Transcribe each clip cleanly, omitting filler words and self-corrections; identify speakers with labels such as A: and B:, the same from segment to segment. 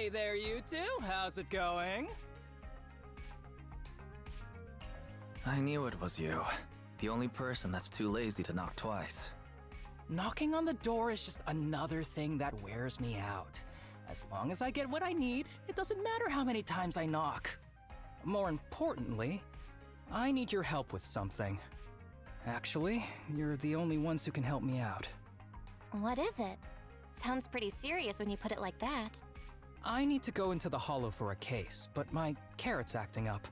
A: Hey there, you two. How's it going?
B: I knew it was you. The only person that's too lazy to knock twice.
A: Knocking on the door is just another thing that wears me out. As long as I get what I need, it doesn't matter how many times I knock. More importantly, I need your help with something. Actually, you're the only ones who can help me out.
C: What is it? Sounds pretty serious when you put it like that.
A: I need to go into the Hollow for a case, but my carrot's acting up.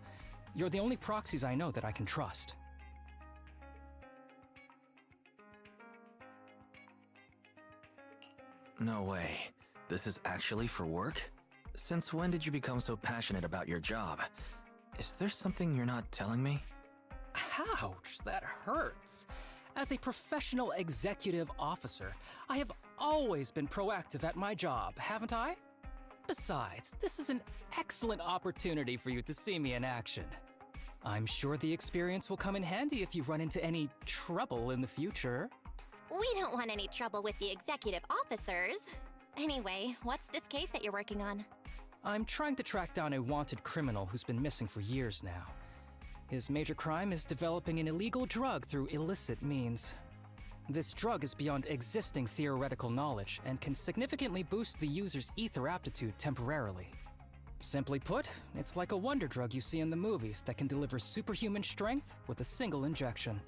A: You're the only proxies I know that I can trust.
B: No way. This is actually for work? Since when did you become so passionate about your job? Is there something you're not telling me?
A: Ouch, that hurts. As a professional executive officer, I have always been proactive at my job, haven't I? Besides, this is an excellent opportunity for you to see me in action. I'm sure the experience will come in handy if you run into any trouble in the future.
C: We don't want any trouble with the executive officers. Anyway, what's this case that you're working on?
A: I'm trying to track down a wanted criminal who's been missing for years now. His major crime is developing an illegal drug through illicit means. This drug is beyond existing theoretical knowledge and can significantly boost the user's ether aptitude temporarily. Simply put, it's like a wonder drug you see in the movies that can deliver superhuman strength with a single injection.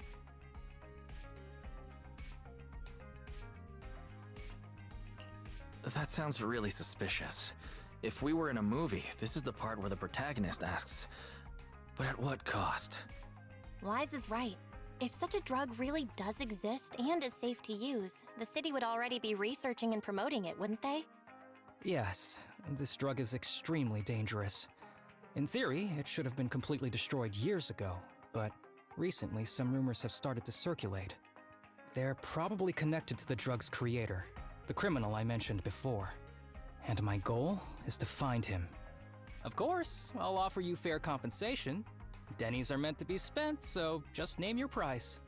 B: That sounds really suspicious. If we were in a movie, this is the part where the protagonist asks, but at what cost?
C: Wise is right. If such a drug really does exist and is safe to use, the city would already be researching and promoting it, wouldn't they?
A: Yes, this drug is extremely dangerous. In theory, it should have been completely destroyed years ago, but recently some rumors have started to circulate. They're probably connected to the drug's creator, the criminal I mentioned before. And my goal is to find him. Of course, I'll offer you fair compensation. Dennies are meant to be spent, so just name your price.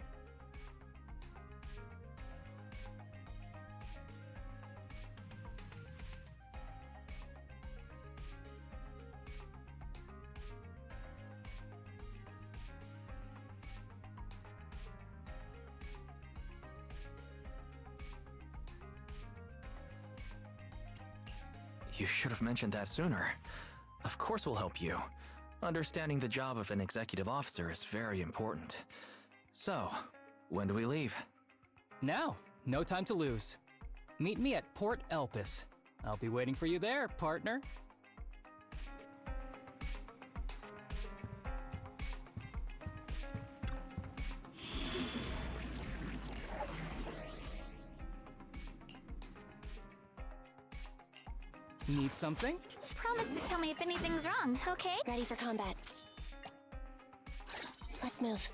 B: You should have mentioned that sooner. Of course we'll help you. Understanding the job of an executive officer is very important. So, when do we leave?
A: Now, no time to lose. Meet me at Port Elpis. I'll be waiting for you there, partner. Need something?
D: Promise to tell me if anything's wrong, okay?
C: Ready for combat. Let's move.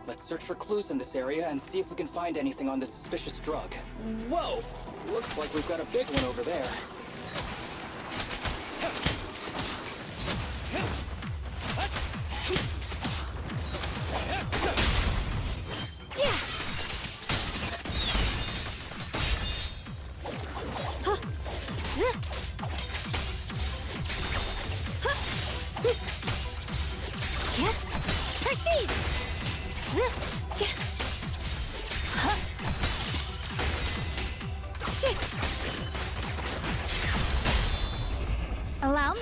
A: Let's search for clues in this area and see if we can find anything on this suspicious drug. Whoa! Looks like we've got a big one over there.
D: Proceed! Allow me.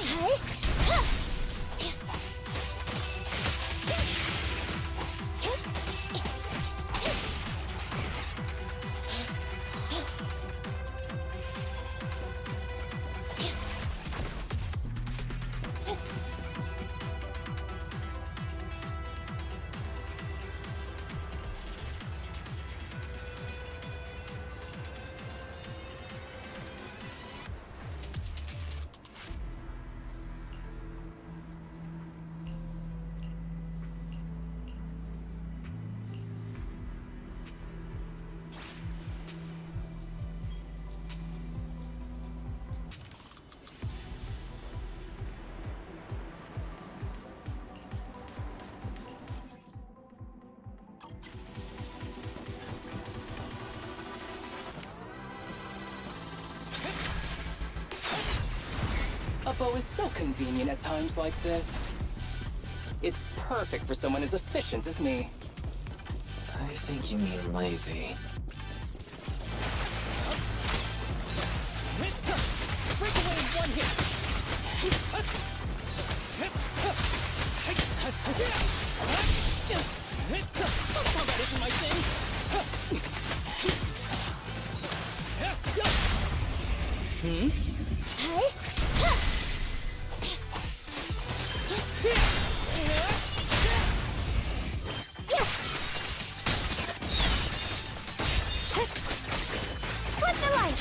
A: Oppo is so convenient at times like this. It's perfect for someone as efficient as me.
B: I think you mean lazy.
A: Break away in one hit! Combat isn't my thing!
D: What's the light?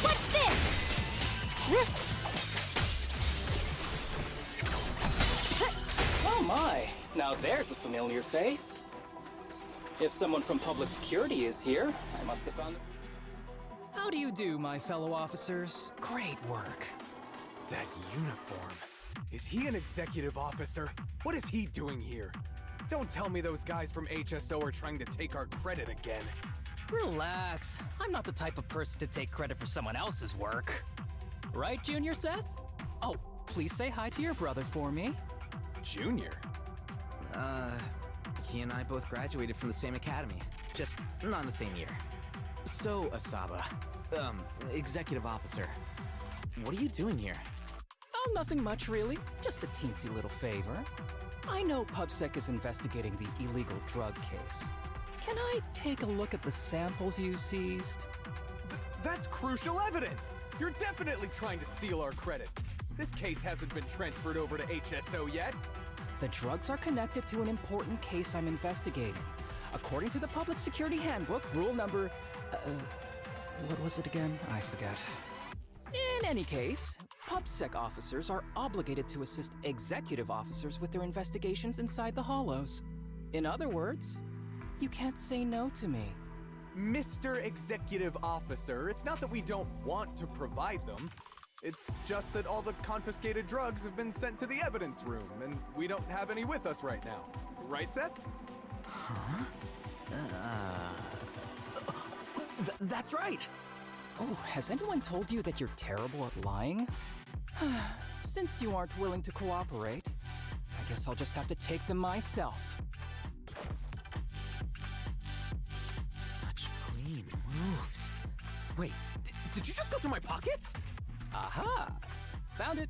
D: What's this?
A: Oh my, now there's a familiar face. If someone from public security is here, I must have found them. How do you do, my fellow officers? Great work.
E: That uniform. Is he an executive officer? What is he doing here? Don't tell me those guys from HSO are trying to take our credit again.
A: Relax. I'm not the type of person to take credit for someone else's work. Right, Junior Seth? Oh, please say hi to your brother for me.
E: Junior?
F: He and I both graduated from the same academy, just not in the same year. So, Asaba, executive officer, what are you doing here?
A: Oh, nothing much really. Just a teensy little favor. I know PubSec is investigating the illegal drug case. Can I take a look at the samples you seized?
E: That's crucial evidence! You're definitely trying to steal our credit. This case hasn't been transferred over to HSO yet.
A: The drugs are connected to an important case I'm investigating. According to the Public Security Handbook, rule number... what was it again? I forget. In any case, PubSec officers are obligated to assist executive officers with their investigations inside the Hollows. In other words, you can't say no to me.
E: Mr. Executive Officer, it's not that we don't want to provide them. It's just that all the confiscated drugs have been sent to the evidence room, and we don't have any with us right now. Right, Seth?
F: Huh? That's right!
A: Oh, has anyone told you that you're terrible at lying? Since you aren't willing to cooperate, I guess I'll just have to take them myself.
F: Such clean moves. Wait, did you just go through my pockets?
A: Aha! Found it!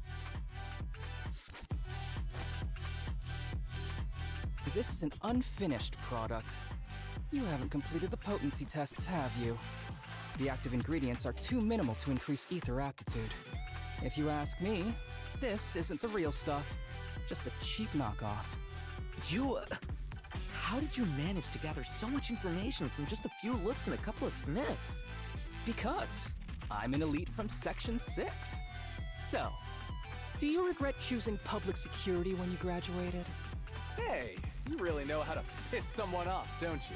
A: This is an unfinished product. You haven't completed the potency tests, have you? The active ingredients are too minimal to increase ether aptitude. If you ask me, this isn't the real stuff, just a cheap knockoff.
F: How did you manage to gather so much information from just a few looks and a couple of sniffs?
A: Because I'm an elite from Section 6. So, do you regret choosing public security when you graduated?
E: Hey, you really know how to piss someone off, don't you?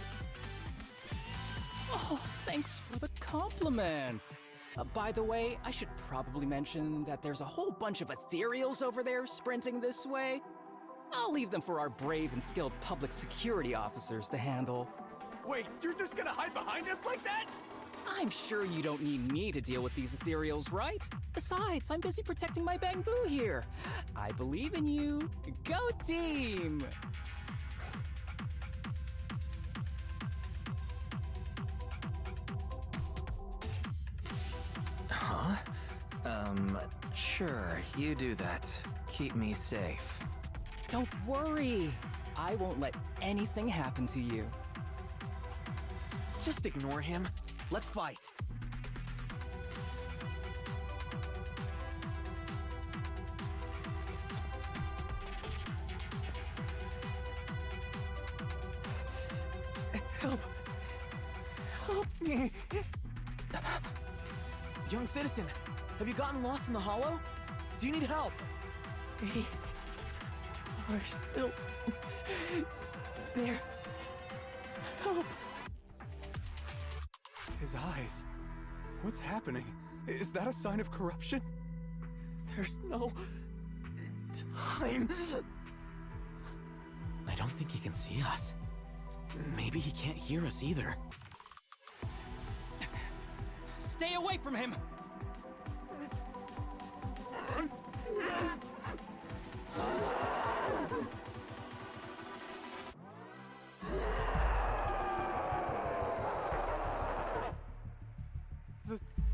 A: Oh, thanks for the compliment. By the way, I should probably mention that there's a whole bunch of ethereals over there sprinting this way. I'll leave them for our brave and skilled public security officers to handle.
E: Wait, you're just gonna hide behind us like that?
A: I'm sure you don't need me to deal with these ethereals, right? Besides, I'm busy protecting my bamboo here. I believe in you. Go team!
B: Huh? Sure, you do that. Keep me safe.
A: Don't worry. I won't let anything happen to you.
F: Just ignore him. Let's fight.
E: Help! Help me!
F: Young citizen, have you gotten lost in the hollow? Do you need help?
A: We are still there. Help!
E: His eyes. What's happening? Is that a sign of corruption?
F: There's no time. I don't think he can see us. Maybe he can't hear us either.
A: Stay away from him!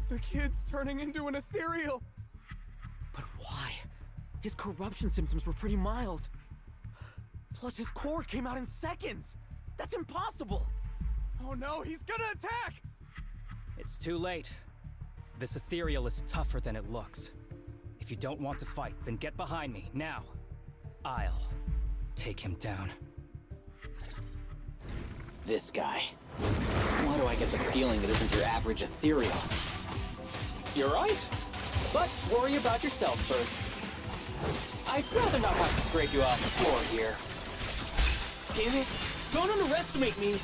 E: The kid's turning into an ethereal!
F: But why? His corruption symptoms were pretty mild. Plus his core came out in seconds! That's impossible!
E: Oh no, he's gonna attack!
A: It's too late. This ethereal is tougher than it looks. If you don't want to fight, then get behind me, now. I'll take him down.
G: This guy. Why do I get the feeling it isn't your average ethereal? You're right. But worry about yourself first. I'd rather not have to scrape you off the floor here.
F: Damn it! Don't underestimate me!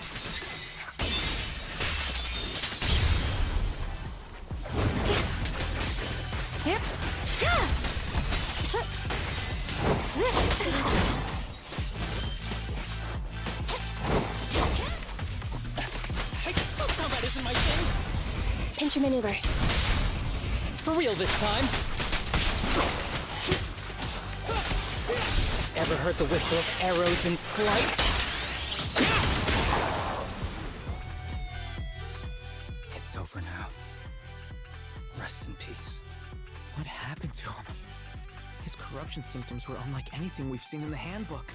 A: Combat isn't my thing!
D: Pinch your maneuver.
A: For real this time! Ever heard the whistle of arrows in flight? It's over now. Rest in peace.
F: What happened to him? His corruption symptoms were unlike anything we've seen in the handbook.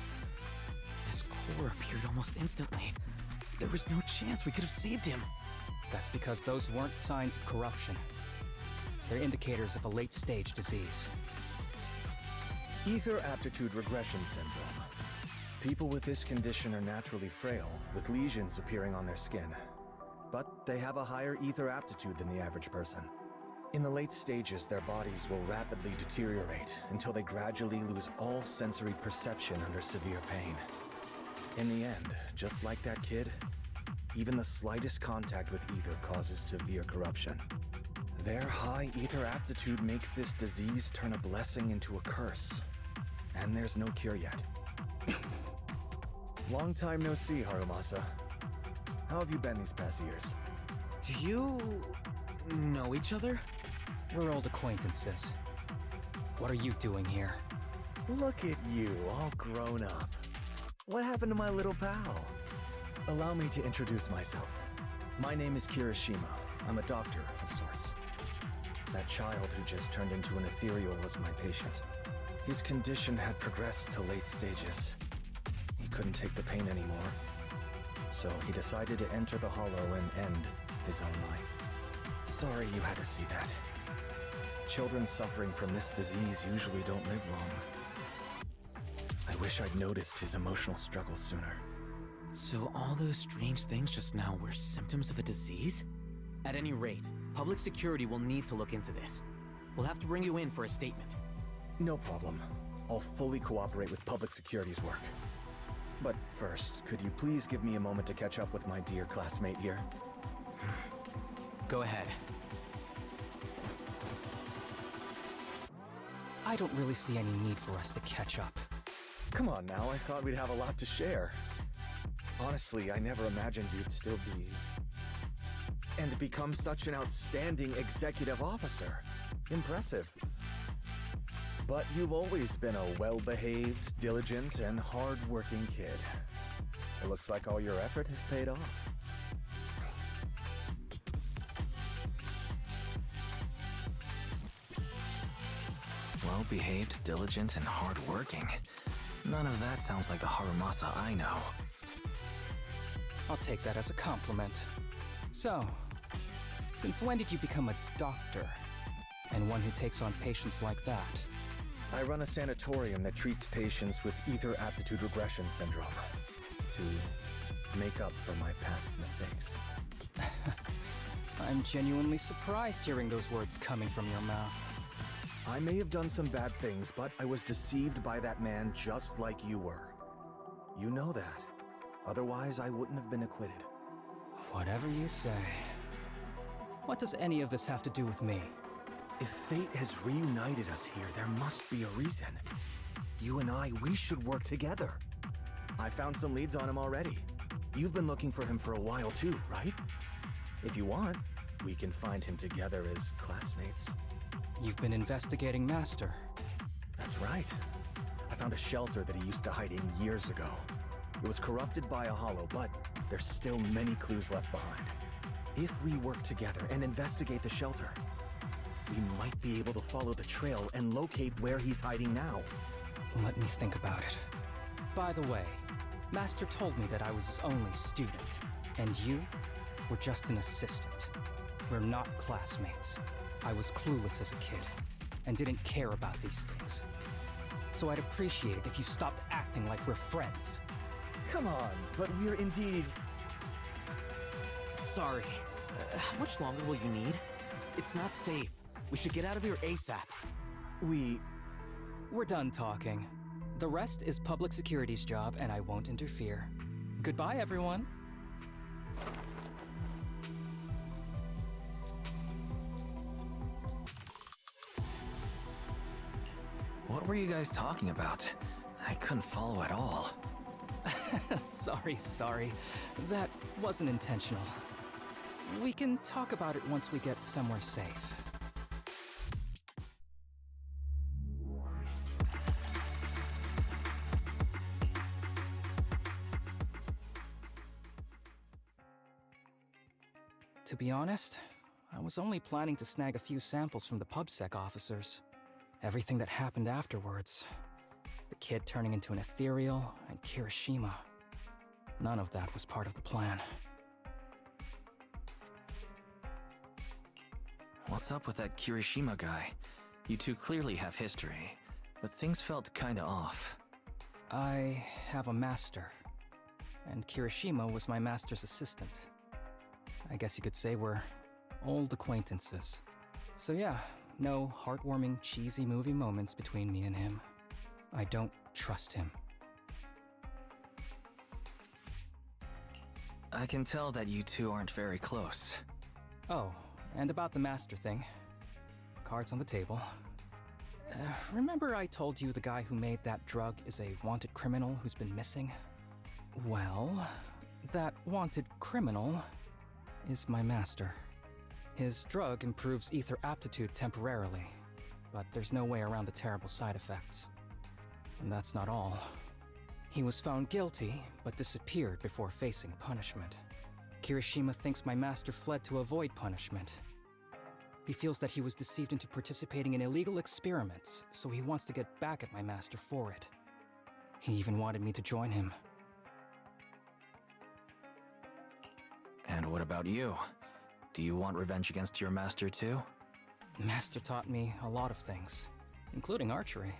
F: His core appeared almost instantly. There was no chance we could have saved him.
A: That's because those weren't signs of corruption. They're indicators of a late-stage disease.
H: Ether aptitude regression syndrome. People with this condition are naturally frail, with lesions appearing on their skin. But they have a higher ether aptitude than the average person. In the late stages, their bodies will rapidly deteriorate until they gradually lose all sensory perception under severe pain. In the end, just like that kid, even the slightest contact with ether causes severe corruption. Their high ether aptitude makes this disease turn a blessing into a curse. And there's no cure yet. Long time no see, Harumasa. How have you been these past years?
F: Do you know each other?
A: We're old acquaintances. What are you doing here?
H: Look at you, all grown up. What happened to my little pal? Allow me to introduce myself. My name is Kirishima. I'm a doctor of sorts. That child who just turned into an ethereal was my patient. His condition had progressed to late stages. He couldn't take the pain anymore. So he decided to enter the Hollow and end his own life. Sorry you had to see that. Children suffering from this disease usually don't live long. I wish I'd noticed his emotional struggles sooner.
F: So all those strange things just now were symptoms of a disease? At any rate, public security will need to look into this. We'll have to bring you in for a statement.
H: No problem. I'll fully cooperate with public security's work. But first, could you please give me a moment to catch up with my dear classmate here?
F: Go ahead.
A: I don't really see any need for us to catch up.
H: Come on now, I thought we'd have a lot to share. Honestly, I never imagined you'd still be... and become such an outstanding executive officer. Impressive. But you've always been a well-behaved, diligent, and hard-working kid. It looks like all your effort has paid off.
B: Well-behaved, diligent, and hardworking. None of that sounds like the Harumasa I know.
A: I'll take that as a compliment. So, since when did you become a doctor? And one who takes on patients like that?
H: I run a sanatorium that treats patients with ether aptitude regression syndrome to make up for my past mistakes.
A: I'm genuinely surprised hearing those words coming from your mouth.
H: I may have done some bad things, but I was deceived by that man just like you were. You know that. Otherwise, I wouldn't have been acquitted.
A: Whatever you say. What does any of this have to do with me?
H: If fate has reunited us here, there must be a reason. You and I, we should work together. I found some leads on him already. You've been looking for him for a while too, right? If you want, we can find him together as classmates.
A: You've been investigating Master.
H: That's right. I found a shelter that he used to hide in years ago. It was corrupted by a hollow, but there's still many clues left behind. If we work together and investigate the shelter, we might be able to follow the trail and locate where he's hiding now.
A: Let me think about it. By the way, Master told me that I was his only student, and you were just an assistant. We're not classmates. I was clueless as a kid, and didn't care about these things. So I'd appreciate it if you stopped acting like we're friends.
H: Come on, but we're indeed...
F: Sorry. How much longer will you need? It's not safe. We should get out of here ASAP.
A: We're done talking. The rest is public security's job, and I won't interfere. Goodbye, everyone.
B: What were you guys talking about? I couldn't follow at all.
A: Sorry. That wasn't intentional. We can talk about it once we get somewhere safe. To be honest, I was only planning to snag a few samples from the PubSec officers. Everything that happened afterwards. The kid turning into an ethereal, and Kirishima. None of that was part of the plan.
B: What's up with that Kirishima guy? You two clearly have history, but things felt kinda off.
A: I have a master, and Kirishima was my master's assistant. I guess you could say we're old acquaintances. So yeah, no heartwarming, cheesy movie moments between me and him. I don't trust him.
B: I can tell that you two aren't very close.
A: Oh, and about the master thing. Cards on the table. Remember I told you the guy who made that drug is a wanted criminal who's been missing? Well, that wanted criminal is my master. His drug improves ether aptitude temporarily, but there's no way around the terrible side effects. And that's not all. He was found guilty, but disappeared before facing punishment. Kirishima thinks my master fled to avoid punishment. He feels that he was deceived into participating in illegal experiments, so he wants to get back at my master for it. He even wanted me to join him.
B: And what about you? Do you want revenge against your master too?
A: Master taught me a lot of things, including archery.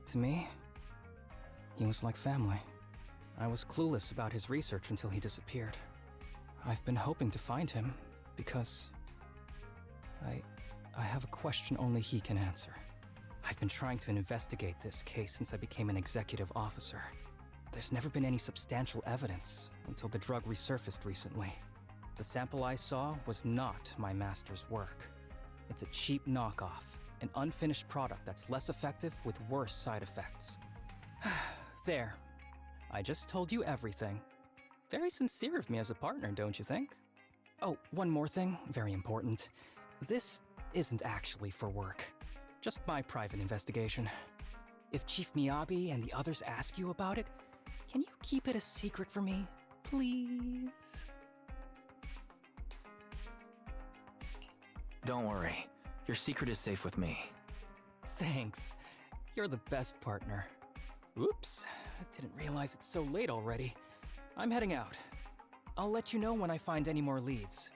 A: To me, he was like family. I was clueless about his research until he disappeared. I've been hoping to find him because I have a question only he can answer. I've been trying to investigate this case since I became an executive officer. There's never been any substantial evidence until the drug resurfaced recently. The sample I saw was not my master's work. It's a cheap knockoff, an unfinished product that's less effective with worse side effects. There. I just told you everything. Very sincere of me as a partner, don't you think? Oh, one more thing, very important. This isn't actually for work. Just my private investigation. If Chief Miyabi and the others ask you about it, can you keep it a secret for me, please?
B: Don't worry. Your secret is safe with me.
A: Thanks. You're the best partner. Oops, I didn't realize it's so late already. I'm heading out. I'll let you know when I find any more leads.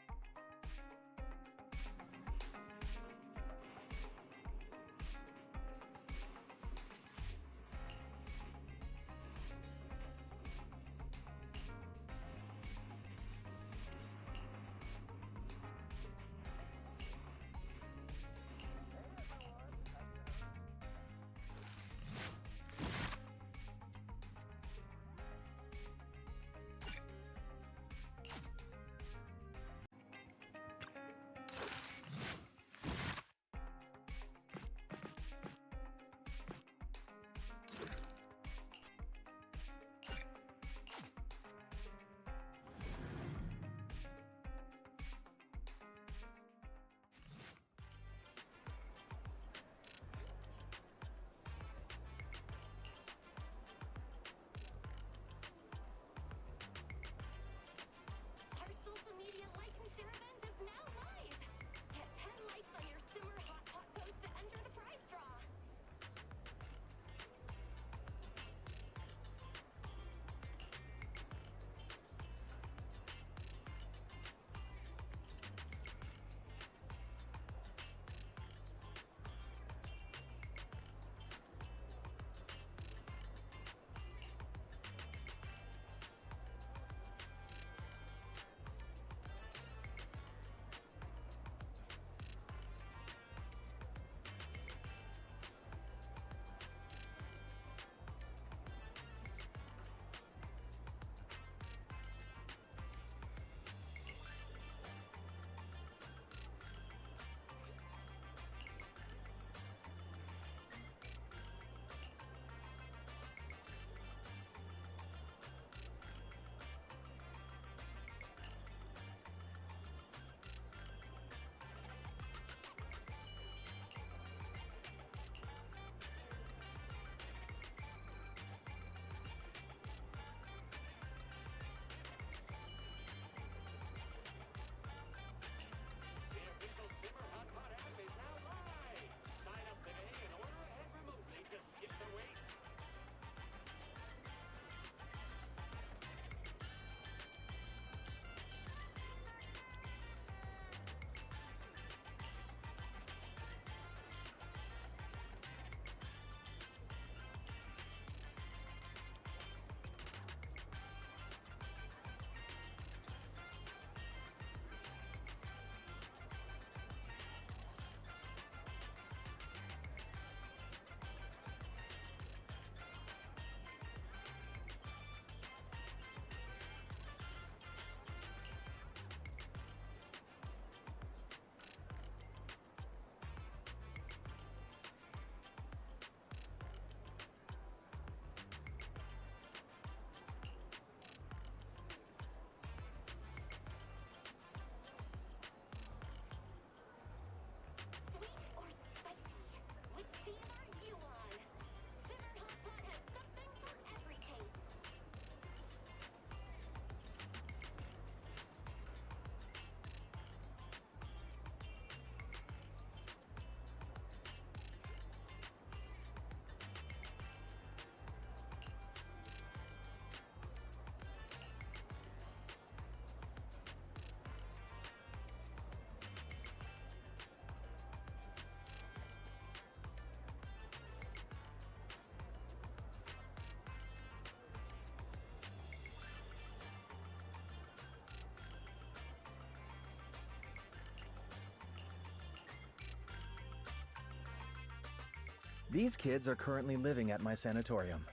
H: These kids are currently living at my sanatorium.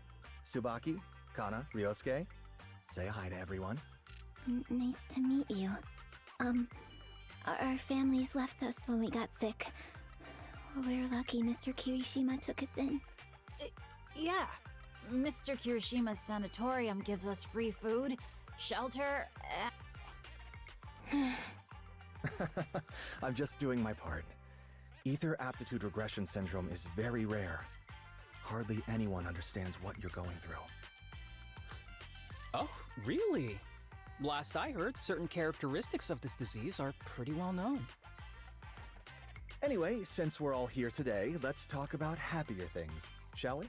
H: Tsubaki, Kana, Ryosuke, say hi to everyone.
D: Nice to meet you. Our families left us when we got sick. We're lucky Mr. Kirishima took us in.
I: Yeah. Mr. Kirishima's sanatorium gives us free food, shelter,
H: I'm just doing my part. Ether aptitude regression syndrome is very rare. Hardly anyone understands what you're going through.
A: Oh, really? Last I heard, certain characteristics of this disease are pretty well known.
H: Anyway, since we're all here today, let's talk about happier things, shall we?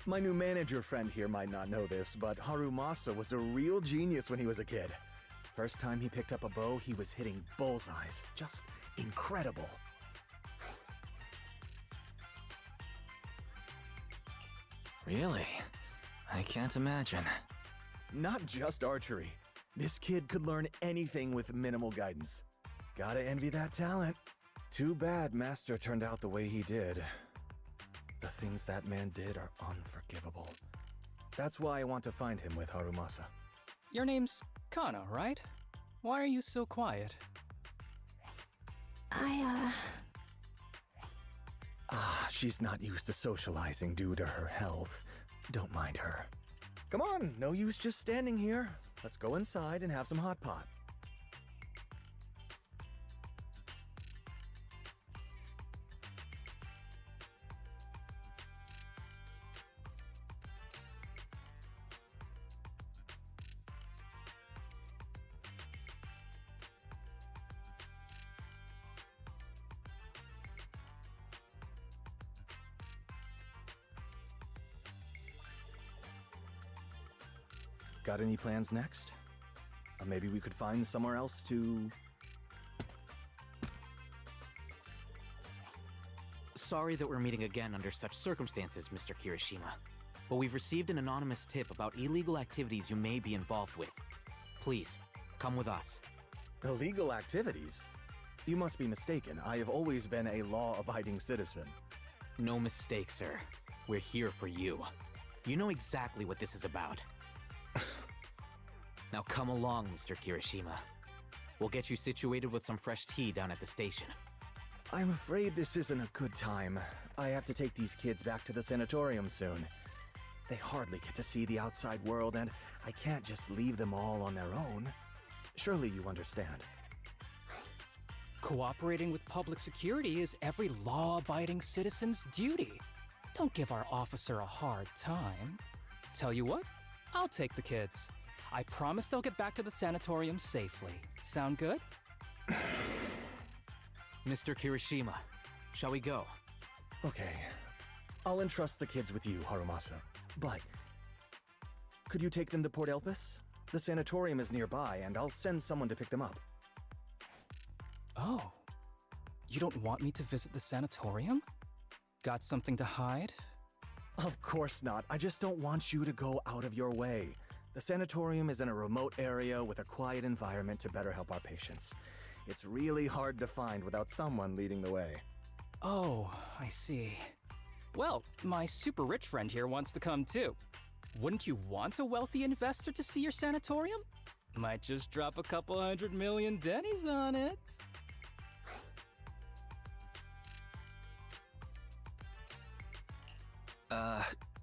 H: My new manager friend here might not know this, but Harumasa was a real genius when he was a kid. First time he picked up a bow, he was hitting bullseyes. Just incredible.
B: Really? I can't imagine.
H: Not just archery. This kid could learn anything with minimal guidance. Gotta envy that talent. Too bad Master turned out the way he did. The things that man did are unforgivable. That's why I want to find him with Harumasa.
A: Your name's Kana, right? Why are you so quiet?
H: She's not used to socializing due to her health. Don't mind her. Come on, no use just standing here. Let's go inside and have some hot pot. Got any plans next? Maybe we could find somewhere else to...
F: Sorry that we're meeting again under such circumstances, Mr. Kirishima. But we've received an anonymous tip about illegal activities you may be involved with. Please, come with us.
H: Illegal activities? You must be mistaken. I have always been a law-abiding citizen.
F: No mistake, sir. We're here for you. You know exactly what this is about. Now come along, Mr. Kirishima. We'll get you situated with some fresh tea down at the station.
H: I'm afraid this isn't a good time. I have to take these kids back to the sanatorium soon. They hardly get to see the outside world, and I can't just leave them all on their own. Surely you understand.
A: Cooperating with public security is every law-abiding citizen's duty. Don't give our officer a hard time. Tell you what, I'll take the kids. I promise they'll get back to the sanatorium safely. Sound good?
F: Mr. Kirishima, shall we go?
H: Okay. I'll entrust the kids with you, Harumasa. But... could you take them to Port Elpis? The sanatorium is nearby, and I'll send someone to pick them up.
A: Oh. You don't want me to visit the sanatorium? Got something to hide?
H: Of course not. I just don't want you to go out of your way. The sanatorium is in a remote area with a quiet environment to better help our patients. It's really hard to find without someone leading the way.
A: Oh, I see. Well, my super rich friend here wants to come too. Wouldn't you want a wealthy investor to see your sanatorium? Might just drop a couple $100 million dennies on it.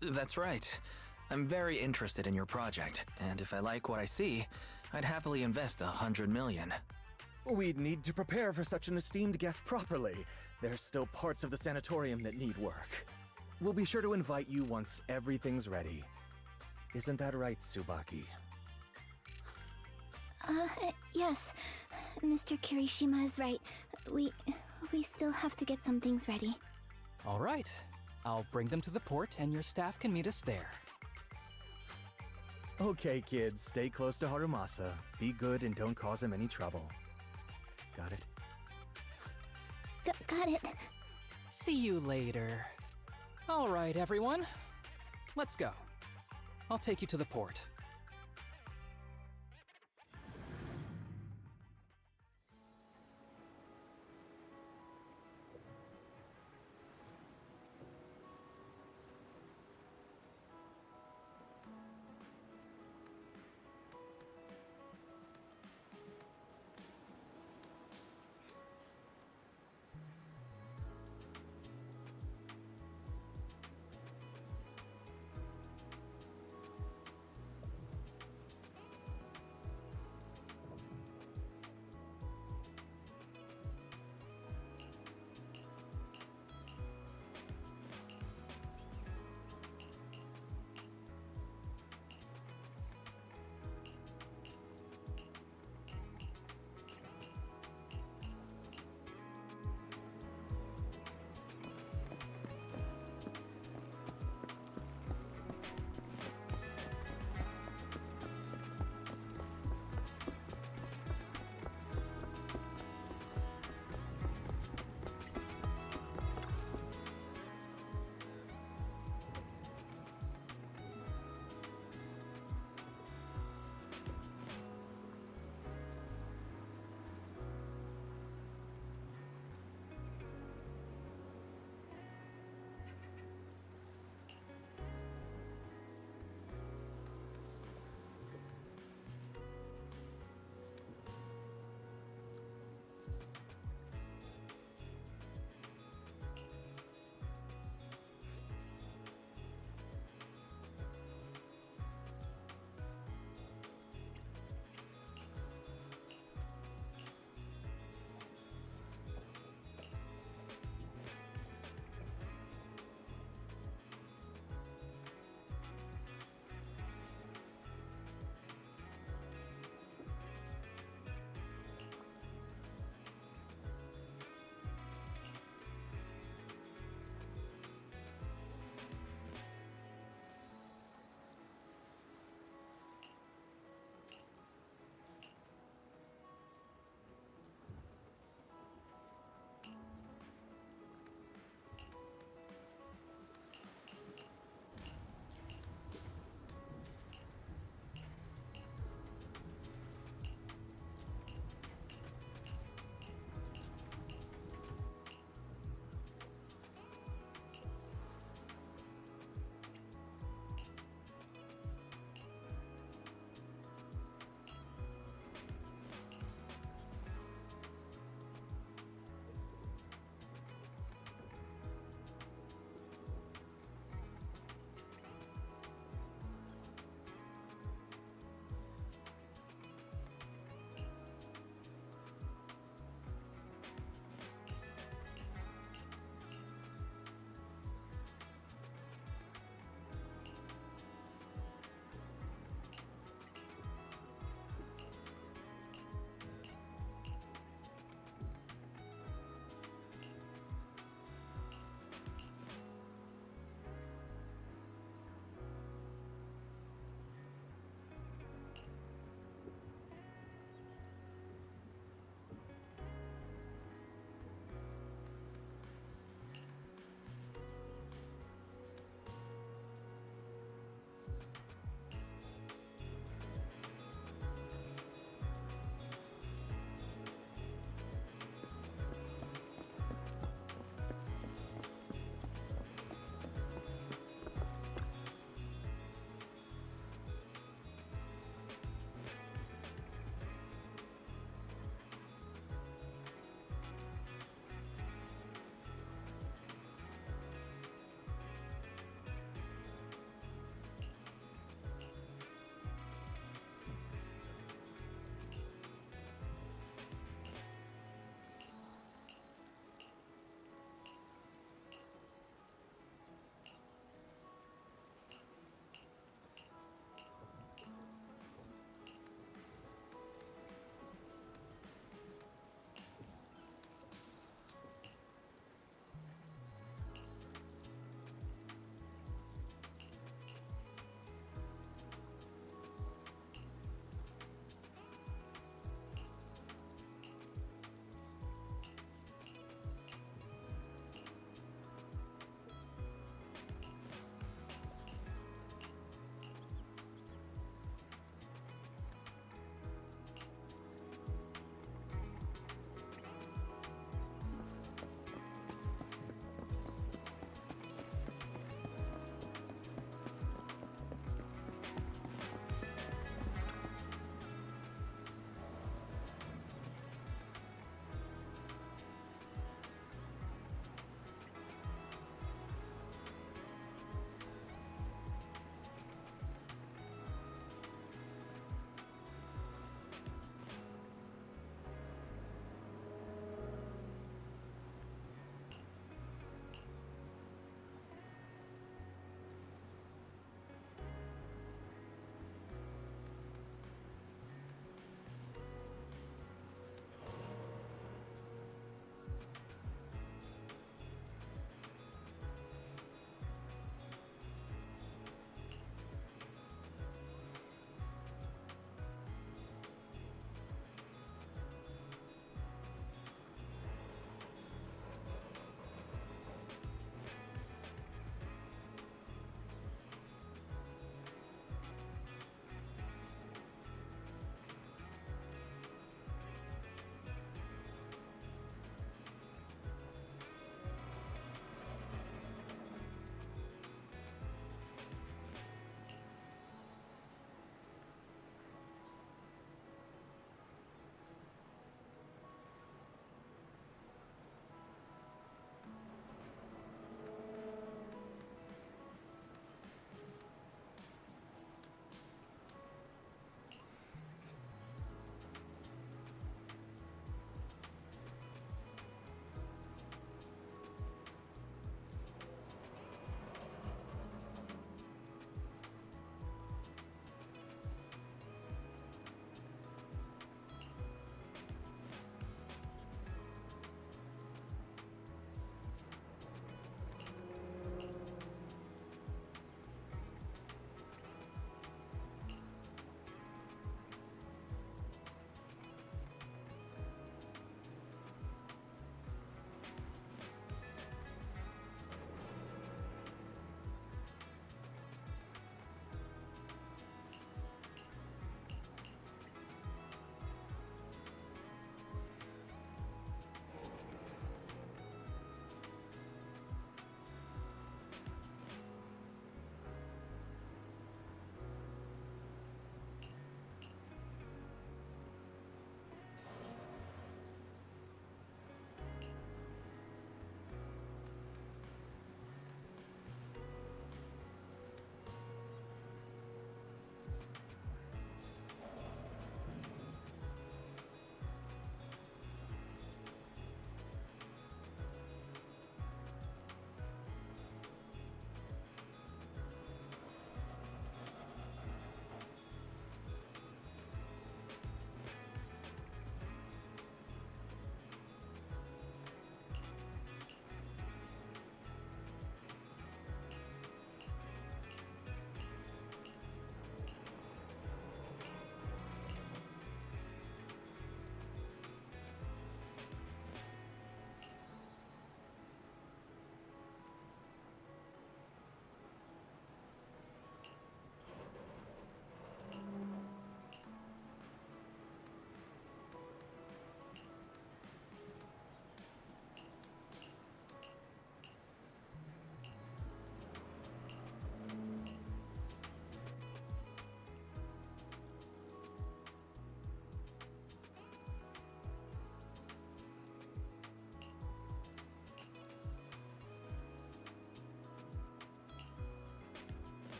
B: That's right. I'm very interested in your project, and if I like what I see, I'd happily invest $100 million.
H: We'd need to prepare for such an esteemed guest properly. There's still parts of the sanatorium that need work. We'll be sure to invite you once everything's ready. Isn't that right, Tsubaki?
D: Yes. Mr. Kirishima is right. We still have to get some things ready.
A: All right. I'll bring them to the port and your staff can meet us there.
H: Okay, kids, stay close to Harumasa. Be good and don't cause him any trouble. Got it?
D: Got it.
A: See you later. All right, everyone. Let's go. I'll take you to the port.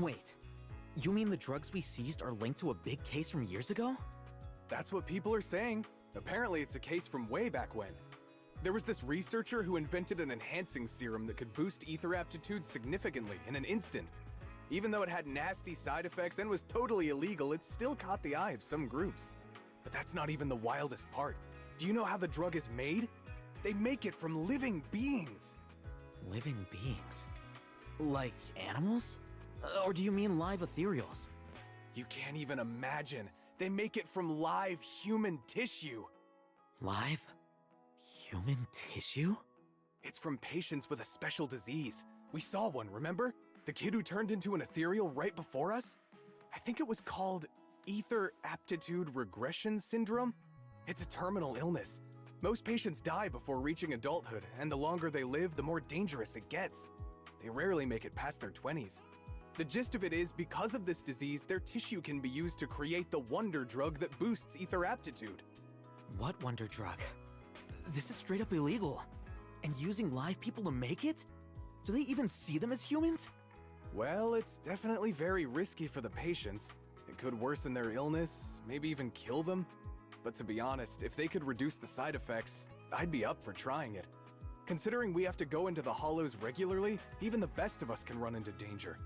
F: Wait, you mean the drugs we seized are linked to a big case from years ago?
E: That's what people are saying. Apparently, it's a case from way back when. There was this researcher who invented an enhancing serum that could boost ether aptitude significantly in an instant. Even though it had nasty side effects and was totally illegal, it still caught the eye of some groups. But that's not even the wildest part. Do you know how the drug is made? They make it from living beings.
F: Living beings? Like animals? Or do you mean live ethereals?
E: You can't even imagine. They make it from live human tissue.
F: Live? Human tissue?
E: It's from patients with a special disease. We saw one, remember? The kid who turned into an ethereal right before us? I think it was called Ether Aptitude Regression Syndrome. It's a terminal illness. Most patients die before reaching adulthood, and the longer they live, the more dangerous it gets. They rarely make it past their 20s. The gist of it is, because of this disease, their tissue can be used to create the wonder drug that boosts ether aptitude.
F: What wonder drug? This is straight up illegal. And using live people to make it? Do they even see them as humans?
E: Well, it's definitely very risky for the patients. It could worsen their illness, maybe even kill them. But to be honest, if they could reduce the side effects, I'd be up for trying it. Considering we have to go into the hollows regularly, even the best of us can run into danger.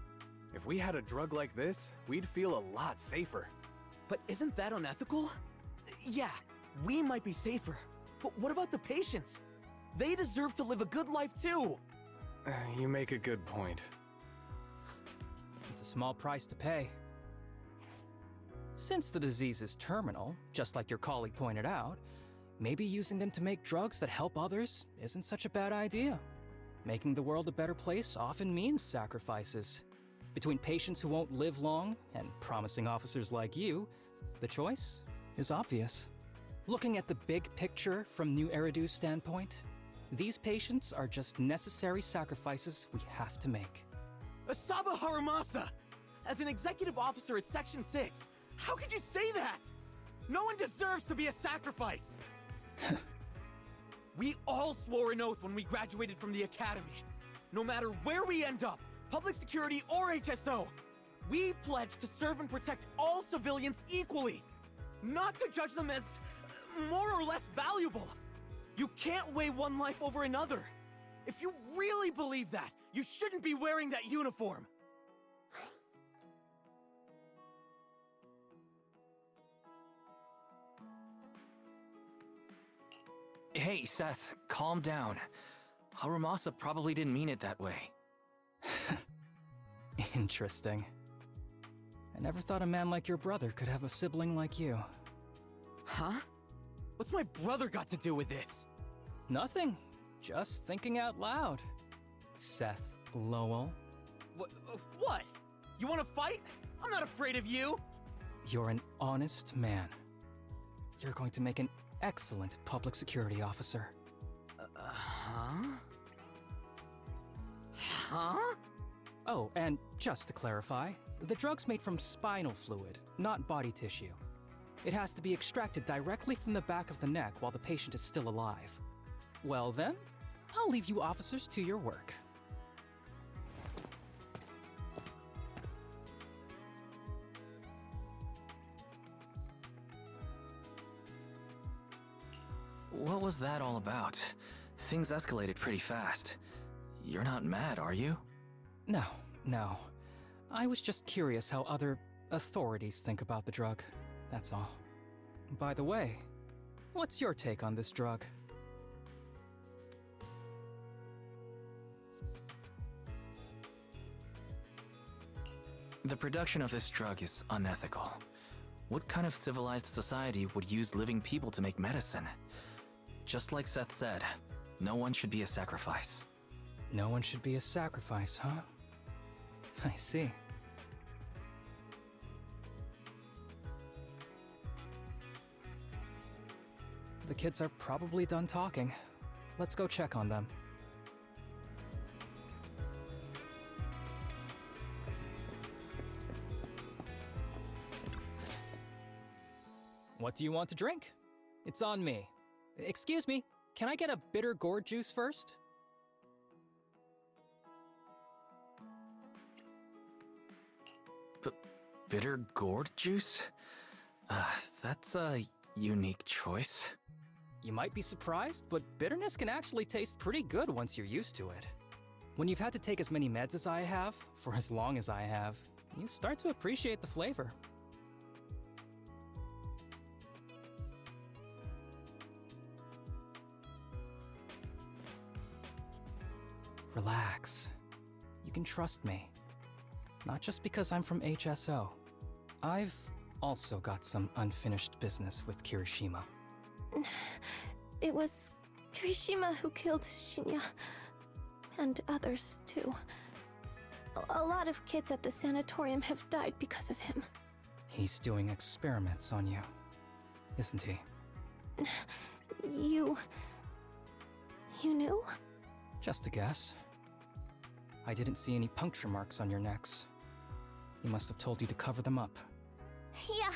E: If we had a drug like this, we'd feel a lot safer.
F: But isn't that unethical? Yeah, we might be safer, but what about the patients? They deserve to live a good life too!
E: You make a good point.
A: It's a small price to pay. Since the disease is terminal, just like your colleague pointed out, maybe using them to make drugs that help others isn't such a bad idea. Making the world a better place often means sacrifices. Between patients who won't live long and promising officers like you, the choice is obvious. Looking at the big picture from New Eridu's standpoint, these patients are just necessary sacrifices we have to make.
F: Asaba Harumasa! As an executive officer at Section 6, how could you say that? No one deserves to be a sacrifice! We all swore an oath when we graduated from the academy. No matter where we end up, public security or HSO, we pledge to serve and protect all civilians equally, not to judge them as more or less valuable. You can't weigh one life over another. If you really believe that, you shouldn't be wearing that uniform.
B: Hey, Seth, calm down. Harumasa probably didn't mean it that way.
A: Interesting. I never thought a man like your brother could have a sibling like you.
F: Huh? What's my brother got to do with this?
A: Nothing. Just thinking out loud. Seth Lowell.
F: What? You want to fight? I'm not afraid of you!
A: You're an honest man. You're going to make an excellent public security officer.
F: Huh? Huh?
A: Oh, and just to clarify, the drug's made from spinal fluid, not body tissue. It has to be extracted directly from the back of the neck while the patient is still alive. Well then, I'll leave you officers to your work.
B: What was that all about? Things escalated pretty fast. You're not mad, are you?
A: No. I was just curious how other authorities think about the drug, that's all. By the way, what's your take on this drug?
B: The production of this drug is unethical. What kind of civilized society would use living people to make medicine? Just like Seth said, no one should be a sacrifice.
A: No one should be a sacrifice, huh? I see. The kids are probably done talking. Let's go check on them. What do you want to drink? It's on me. Excuse me, can I get a bitter gourd juice first?
B: Bitter gourd juice? That's a unique choice.
A: You might be surprised, but bitterness can actually taste pretty good once you're used to it. When you've had to take as many meds as I have, for as long as I have, you start to appreciate the flavor. Relax. You can trust me. Not just because I'm from HSO. I've also got some unfinished business with Kirishima.
J: It was Kirishima who killed Shinya. And others, too. A lot of kids at the sanatorium have died because of him.
A: He's doing experiments on you, isn't he?
J: You knew?
A: Just a guess. I didn't see any puncture marks on your necks. He must have told you to cover them up.
D: Yeah,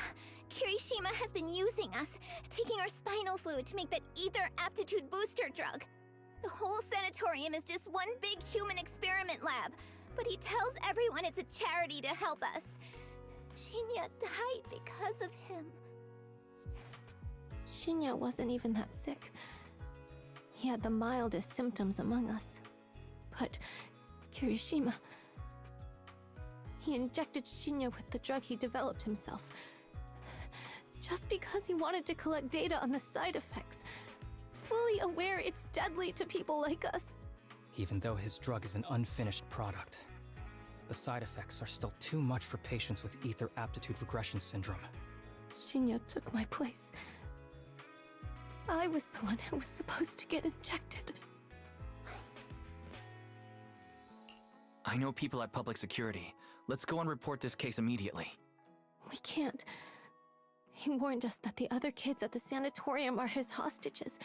D: Kirishima has been using us, taking our spinal fluid to make that ether aptitude booster drug. The whole sanatorium is just one big human experiment lab, but he tells everyone it's a charity to help us. Shinya died because of him.
J: Shinya wasn't even that sick. He had the mildest symptoms among us. But Kirishima... He injected Shinya with the drug he developed himself. Just because he wanted to collect data on the side effects. Fully aware it's deadly to people like us.
A: Even though his drug is an unfinished product, the side effects are still too much for patients with ether aptitude regression syndrome.
J: Shinya took my place. I was the one who was supposed to get injected.
B: I know people at public security. Let's go and report this case immediately.
J: We can't. He warned us that the other kids at the sanatorium are his hostages.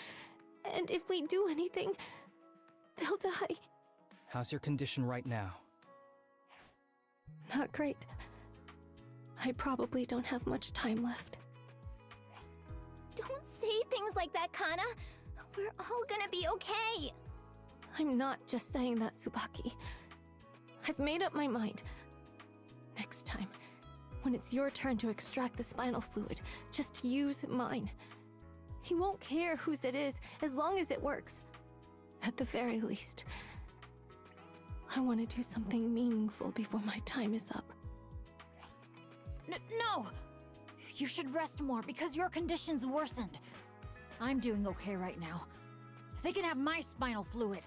J: And if we do anything, they'll die.
A: How's your condition right now?
J: Not great. I probably don't have much time left.
D: Don't say things like that, Kana. We're all gonna be okay.
J: I'm not just saying that, Tsubaki. I've made up my mind. Next time, when it's your turn to extract the spinal fluid, just use mine. He won't care whose it is, as long as it works. At the very least, I want to do something meaningful before my time is up.
I: No! You should rest more because your condition's worsened. I'm doing okay right now. They can have my spinal fluid.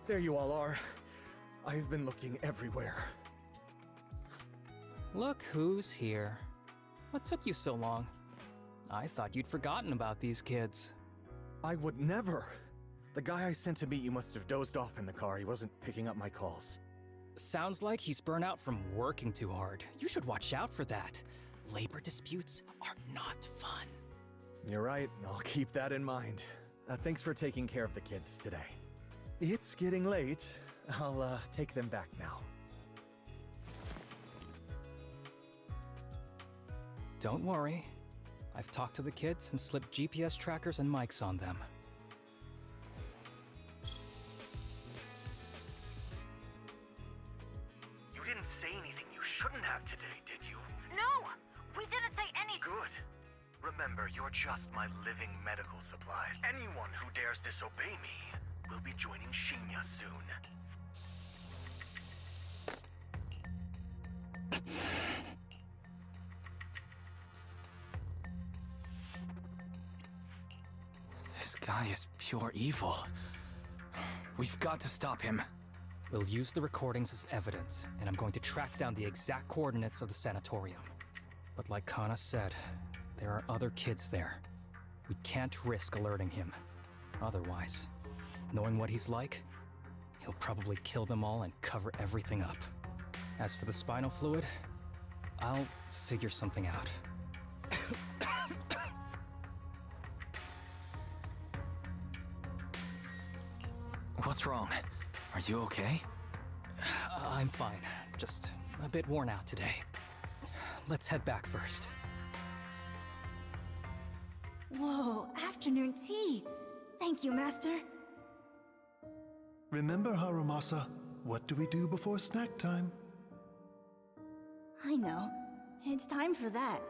H: There you all are. I've been looking everywhere.
A: Look who's here. What took you so long? I thought you'd forgotten about these kids.
H: I would never. The guy I sent to meet you must have dozed off in the car. He wasn't picking up my calls.
A: Sounds like he's burnt out from working too hard. You should watch out for that. Labor disputes are not fun.
H: You're right. I'll keep that in mind. Thanks for taking care of the kids today. It's getting late. I'll take them back now.
A: Don't worry. I've talked to the kids and slipped GPS trackers and mics on them.
K: You didn't say anything you shouldn't have today, did you?
I: No! We didn't say anything!
K: Good. Remember, you're just my living medical supplies. Anyone who dares disobey me will be joining Shinya soon.
B: This guy is pure evil. We've got to stop him.
A: We'll use the recordings as evidence, and I'm going to track down the exact coordinates of the sanatorium. But like Kana said, there are other kids there. We can't risk alerting him. Otherwise, knowing what he's like, he'll probably kill them all and cover everything up. As for the spinal fluid, I'll figure something out.
B: What's wrong? Are you okay?
A: I'm fine. Just a bit worn out today. Let's head back first.
L: Whoa, afternoon tea. Thank you, Master. Remember, Harumasa, what do we do before snack time?
M: I know. It's time for that.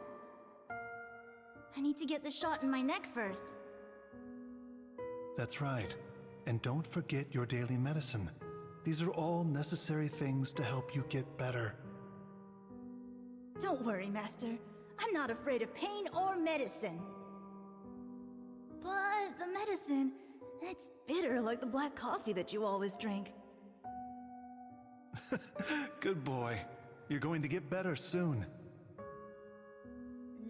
M: I need to get the shot in my neck first.
L: That's right. And don't forget your daily medicine. These are all necessary things to help you get better.
M: Don't worry, Master. I'm not afraid of pain or medicine. But the medicine, it's bitter like the black coffee that you always drink.
L: Good boy. You're going to get better soon.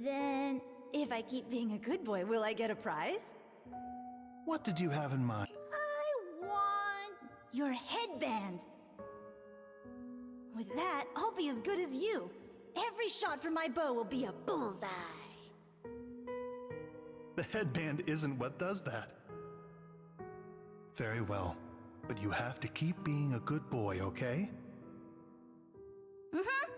M: Then, if I keep being a good boy, will I get a prize?
L: What did you have in mind?
M: I want your headband. With that, I'll be as good as you. Every shot from my bow will be a bullseye.
L: The headband isn't what does that. Very well, but you have to keep being a good boy, okay?
M: Mm-hmm.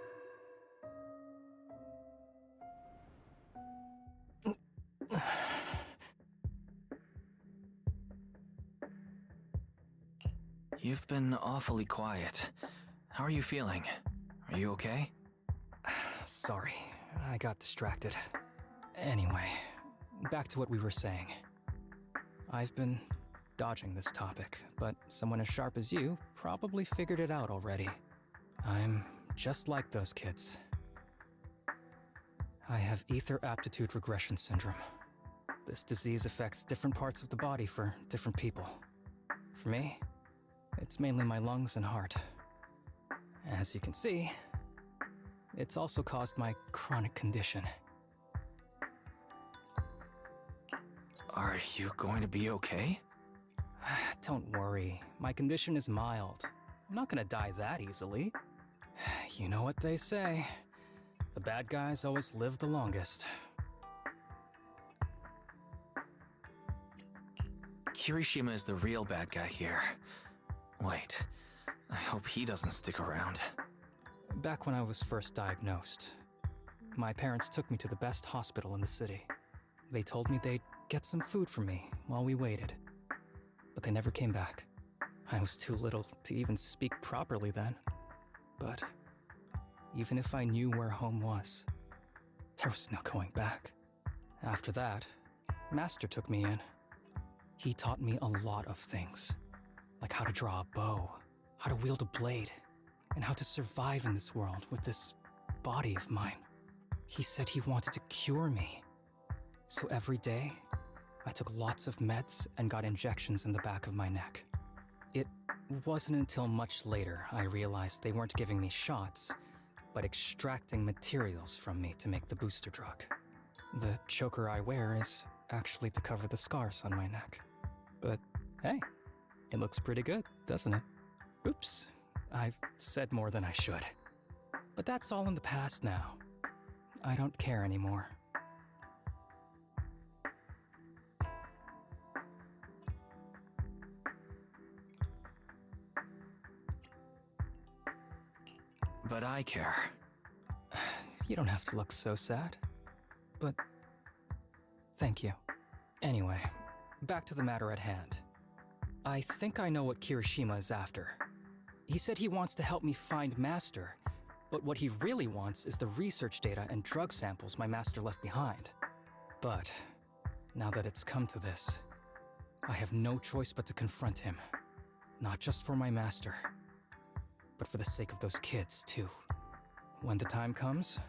B: You've been awfully quiet. How are you feeling? Are you okay?
A: Sorry, I got distracted. Anyway, back to what we were saying. I've been dodging this topic, but someone as sharp as you probably figured it out already. I'm just like those kids. I have ether aptitude regression syndrome. This disease affects different parts of the body for different people. For me, it's mainly my lungs and heart. As you can see, it's also caused my chronic condition.
B: Are you going to be okay?
A: Don't worry, my condition is mild. I'm not gonna die that easily. You know what they say. The bad guys always live the longest.
B: Kirishima is the real bad guy here. Wait, I hope he doesn't stick around.
A: Back when I was first diagnosed, my parents took me to the best hospital in the city. They told me they'd get some food for me while we waited. But they never came back. I was too little to even speak properly then. But even if I knew where home was, there was no going back. After that, Master took me in. He taught me a lot of things, like how to draw a bow, how to wield a blade, and how to survive in this world with this body of mine. He said he wanted to cure me. So every day, I took lots of meds and got injections in the back of my neck. It wasn't until much later I realized they weren't giving me shots, but extracting materials from me to make the booster drug. The choker I wear is actually to cover the scars on my neck. But hey, it looks pretty good, doesn't it? Oops, I've said more than I should. But that's all in the past now. I don't care anymore.
B: But I care.
A: You don't have to look so sad. But thank you. Anyway, back to the matter at hand. I think I know what Kirishima is after. He said he wants to help me find Master, but what he really wants is the research data and drug samples my Master left behind. But now that it's come to this, I have no choice but to confront him. Not just for my Master, but for the sake of those kids, too. When the time comes,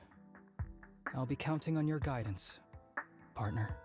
A: I'll be counting on your guidance, partner.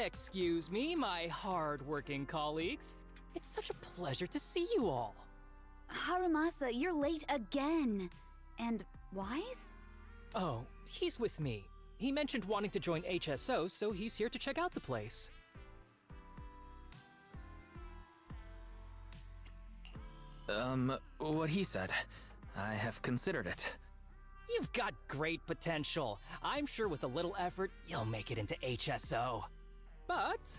A: Excuse me, my hard-working colleagues. It's such a pleasure to see you all.
N: Harumasa, you're late again. And Wise?
A: Oh, he's with me. He mentioned wanting to join HSO, so he's here to check out the place.
B: What he said. I have considered it.
A: You've got great potential. I'm sure with a little effort, you'll make it into HSO. But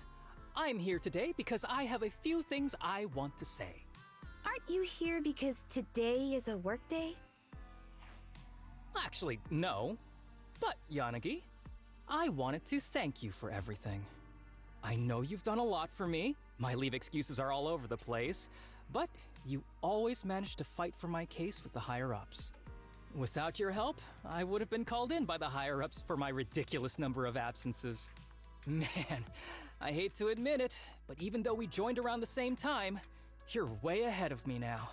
A: I'm here today because I have a few things I want to say.
N: Aren't you here because today is a work day?
A: Actually, no. But, Yanagi, I wanted to thank you for everything. I know you've done a lot for me. My leave excuses are all over the place. But you always managed to fight for my case with the higher-ups. Without your help, I would have been called in by the higher-ups for my ridiculous number of absences. Man, I hate to admit it, but even though we joined around the same time, you're way ahead of me now.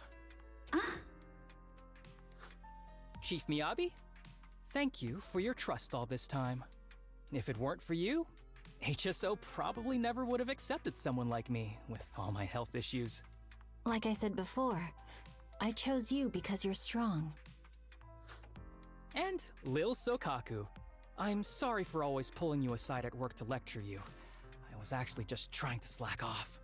A: Chief Miyabi, thank you for your trust all this time. If it weren't for you, HSO probably never would have accepted someone like me with all my health issues.
I: Like I said before, I chose you because you're strong.
A: And Lil Sokaku, I'm sorry for always pulling you aside at work to lecture you. I was actually just trying to slack off.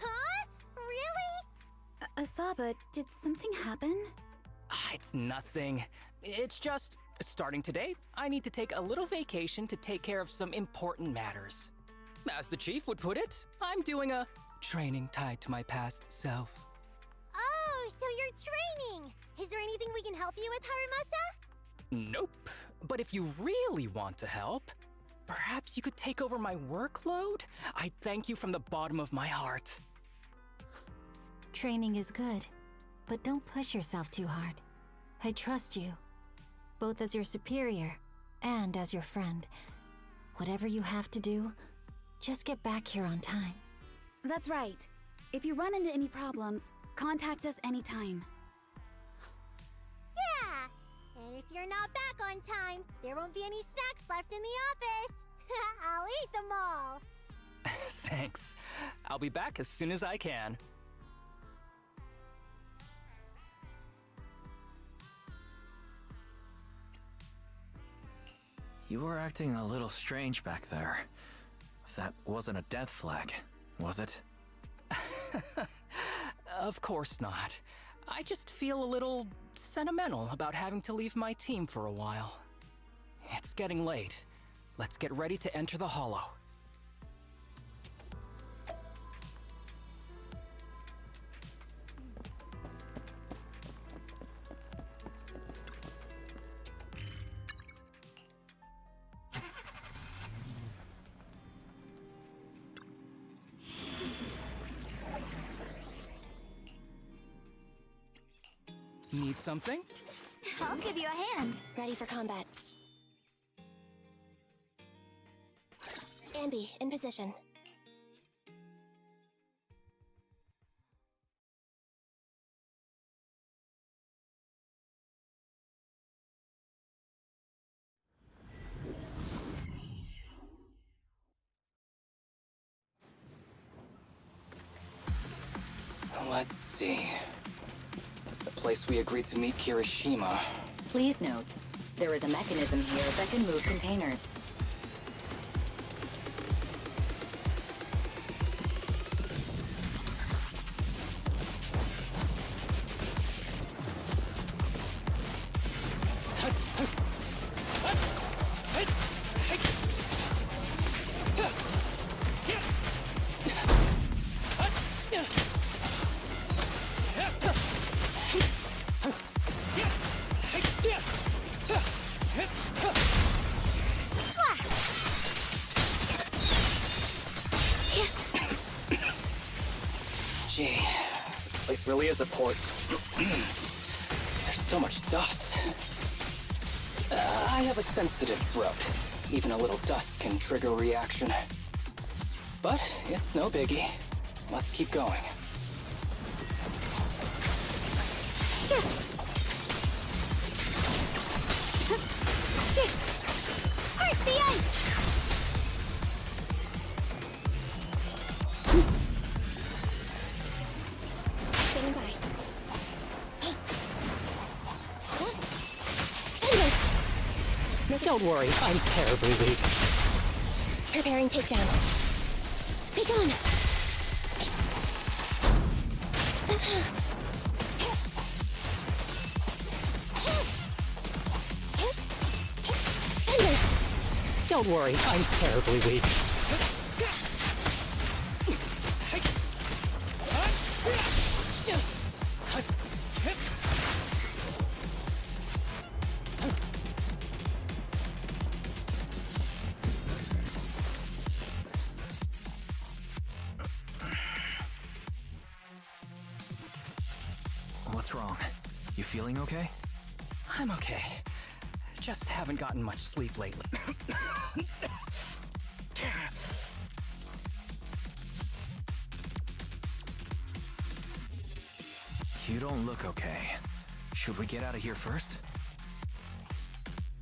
D: Huh? Really?
N: Asaba, did something happen?
A: It's nothing. It's just, starting today, I need to take a little vacation to take care of some important matters. As the chief would put it, I'm doing a training tied to my past self.
D: Oh, so you're training! Is there anything we can help you with, Harumasa?
A: Nope. But if you really want to help, perhaps you could take over my workload? I'd thank you from the bottom of my heart.
I: Training is good, but don't push yourself too hard. I trust you, both as your superior and as your friend. Whatever you have to do, just get back here on time.
N: That's right. If you run into any problems, contact us anytime.
D: Yeah! And if you're not back on time, there won't be any snacks left in the office. I'll eat them all.
A: Thanks. I'll be back as soon as I can.
B: You were acting a little strange back there. That wasn't a death flag, was it?
A: Of course not. I just feel a little sentimental about having to leave my team for a while. It's getting late. Let's get ready to enter the Hollow. Need something?
D: I'll give you a hand.
C: Ready for combat. Ambi, in position.
A: Let's see. The place we agreed to meet Kirishima.
O: Please note, there is a mechanism here that can move containers.
A: Gee, this place really is a port. There's so much dust. I have a sensitive throat. Even a little dust can trigger a reaction. But it's no biggie. Let's keep going.
D: Hurt the ice!
A: Don't worry, I'm terribly weak.
C: Preparing takedown. Be gone!
A: Don't worry, I'm terribly weak.
B: What's wrong? You feeling okay?
A: I'm okay. Just haven't gotten much sleep lately.
B: You don't look okay. Should we get out of here first?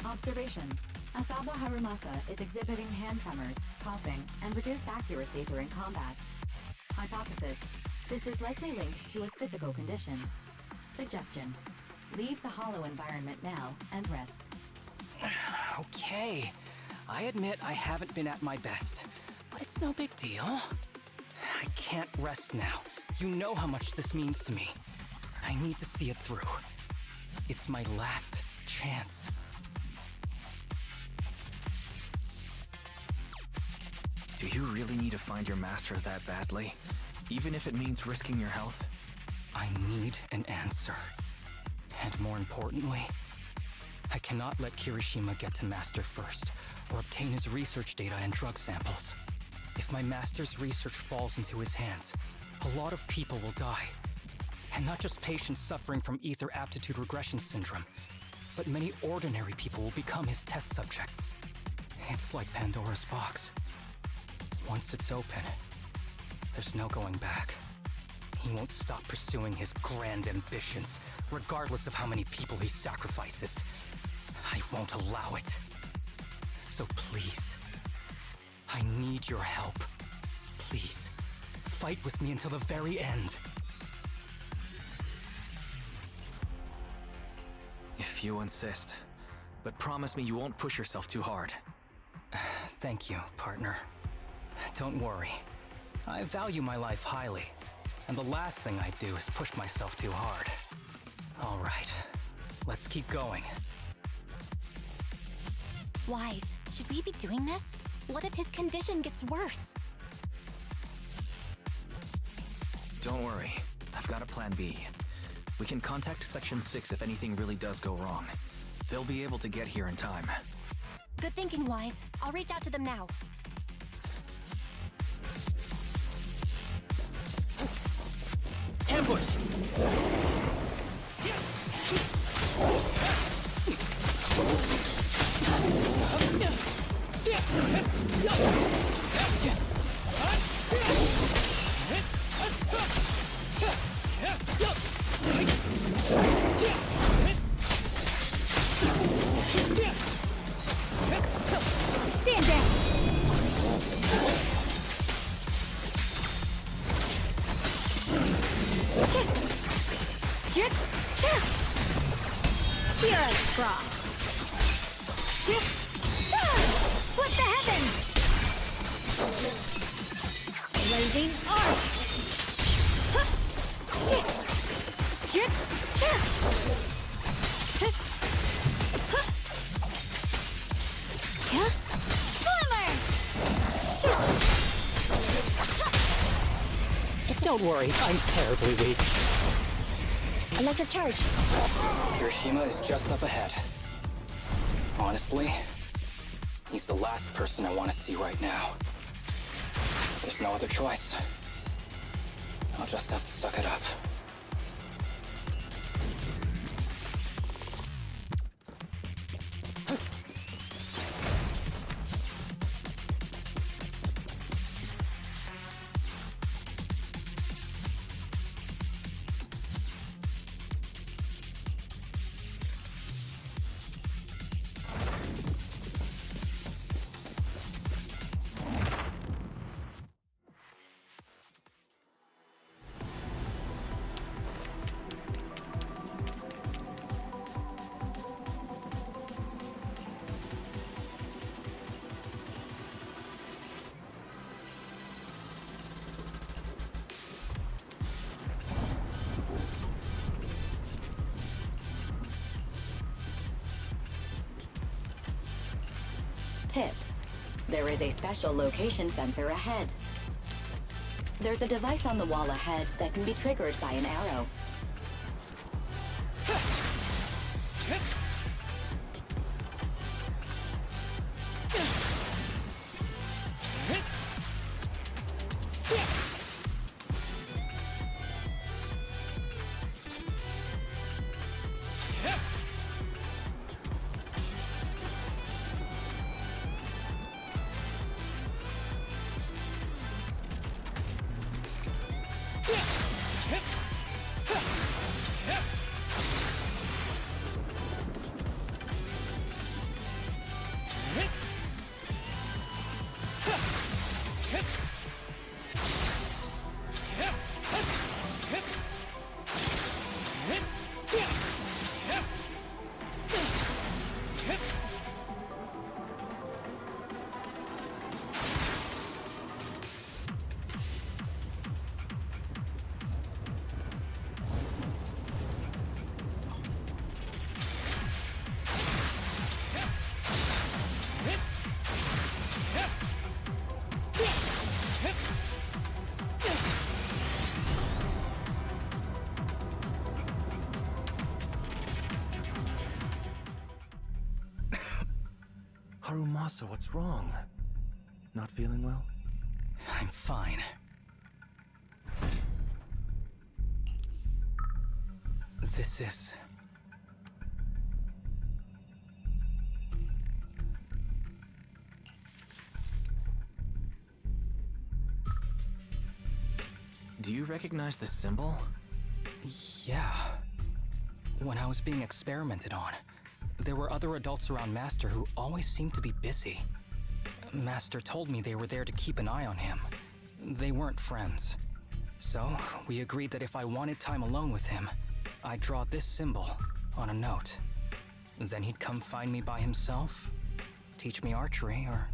O: Observation. Asaba Harumasa is exhibiting hand tremors, coughing, and reduced accuracy during combat. Hypothesis. This is likely linked to his physical condition. Suggestion. Leave the hollow environment now and rest.
A: Okay. I admit I haven't been at my best, but it's no big deal. I can't rest now. You know how much this means to me. I need to see it through. It's my last chance.
B: Do you really need to find your master that badly? Even if it means risking your health?
A: I need an answer. And more importantly, I cannot let Kirishima get to Master first, or obtain his research data and drug samples. If my Master's research falls into his hands, a lot of people will die. And not just patients suffering from ether aptitude regression syndrome, but many ordinary people will become his test subjects. It's like Pandora's box. Once it's open, there's no going back. He won't stop pursuing his grand ambitions, regardless of how many people he sacrifices. I won't allow it. So please, I need your help. Please, fight with me until the very end.
B: If you insist. But promise me you won't push yourself too hard.
A: Thank you, partner. Don't worry. I value my life highly, and the last thing I do is push myself too hard. All right, let's keep going.
C: Wise, should we be doing this? What if his condition gets worse?
B: Don't worry. I've got a plan B. We can contact Section 6 if anything really does go wrong. They'll be able to get here in time.
C: Good thinking, Wise. I'll reach out to them now.
F: Ambush!
D: Stand down! You're a frog. What the heavens? Blazing arc.
A: Don't worry, I'm terribly weak.
C: Electric charge.
A: Kirishima is just up ahead. Honestly, he's the last person I want to see right now. There's no other choice. I'll just have to suck it up.
O: tip. There is a special location sensor ahead. There's a device on the wall ahead that can be triggered by an arrow.
H: Harumasa, what's wrong? Not feeling well?
A: I'm fine. This is...
B: Do you recognize this symbol?
A: Yeah. When I was being experimented on, there were other adults around Master who always seemed to be busy. Master told me they were there to keep an eye on him. They weren't friends. So, we agreed that if I wanted time alone with him, I'd draw this symbol on a note. Then he'd come find me by himself, teach me archery, or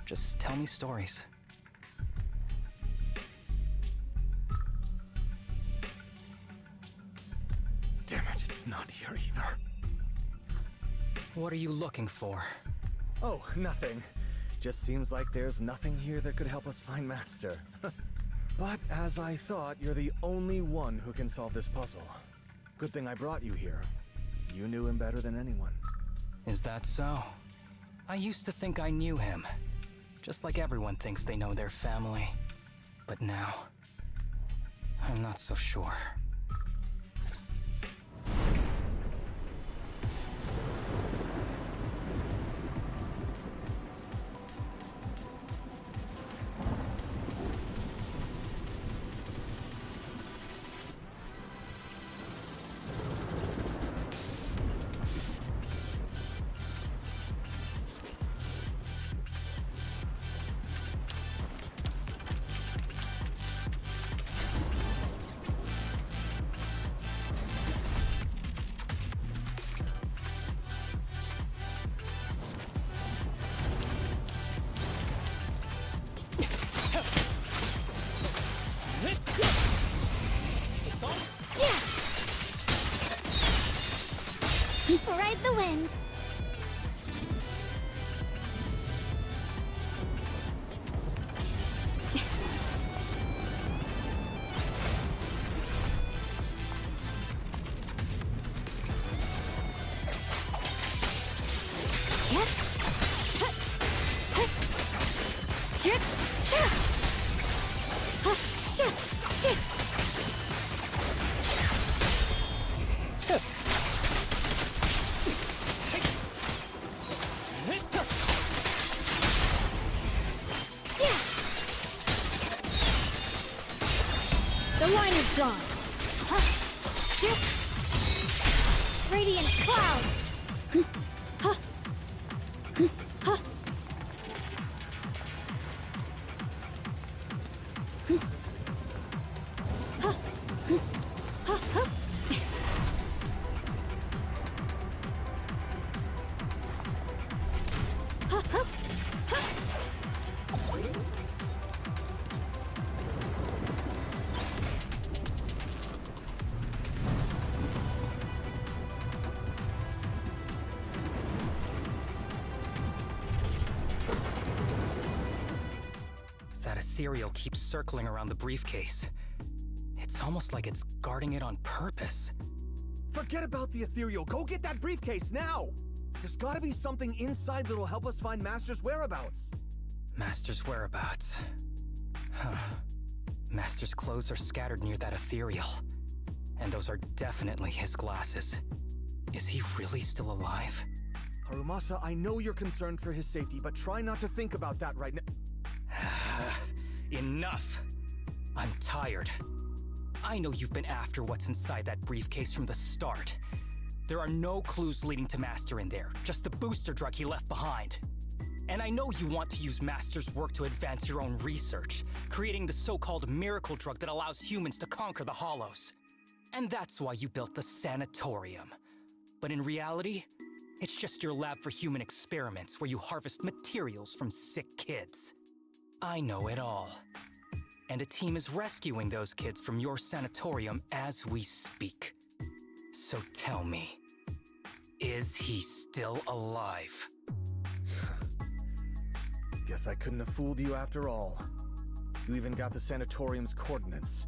A: just tell me stories.
H: Damn it, it's not here either.
A: What are you looking for?
H: Oh, nothing. Just seems like there's nothing here that could help us find Master. But as I thought, you're the only one who can solve this puzzle. Good thing I brought you here. You knew him better than anyone.
A: Is that so? I used to think I knew him. Just like everyone thinks they know their family. But now, I'm not so sure.
D: Ride the wind.
P: The line is gone.
D: Radiant cloud.
A: ethereal keeps circling around the briefcase. It's almost like it's guarding it on purpose.
E: Forget about the ethereal. Go get that briefcase now! There's gotta be something inside that'll help us find Master's whereabouts.
A: Master's whereabouts. Huh. Master's clothes are scattered near that ethereal. And those are definitely his glasses. Is he really still alive?
E: Harumasa, I know you're concerned for his safety, but try not to think about that right now.
A: Enough! I'm tired. I know you've been after what's inside that briefcase from the start. There are no clues leading to Master in there, just the booster drug he left behind. And I know you want to use Master's work to advance your own research, creating the so-called miracle drug that allows humans to conquer the Hollows. And that's why you built the sanatorium. But in reality, it's just your lab for human experiments where you harvest materials from sick kids. I know it all. And a team is rescuing those kids from your sanatorium as we speak. So tell me, is he still alive?
E: Guess I couldn't have fooled you after all. You even got the sanatorium's coordinates.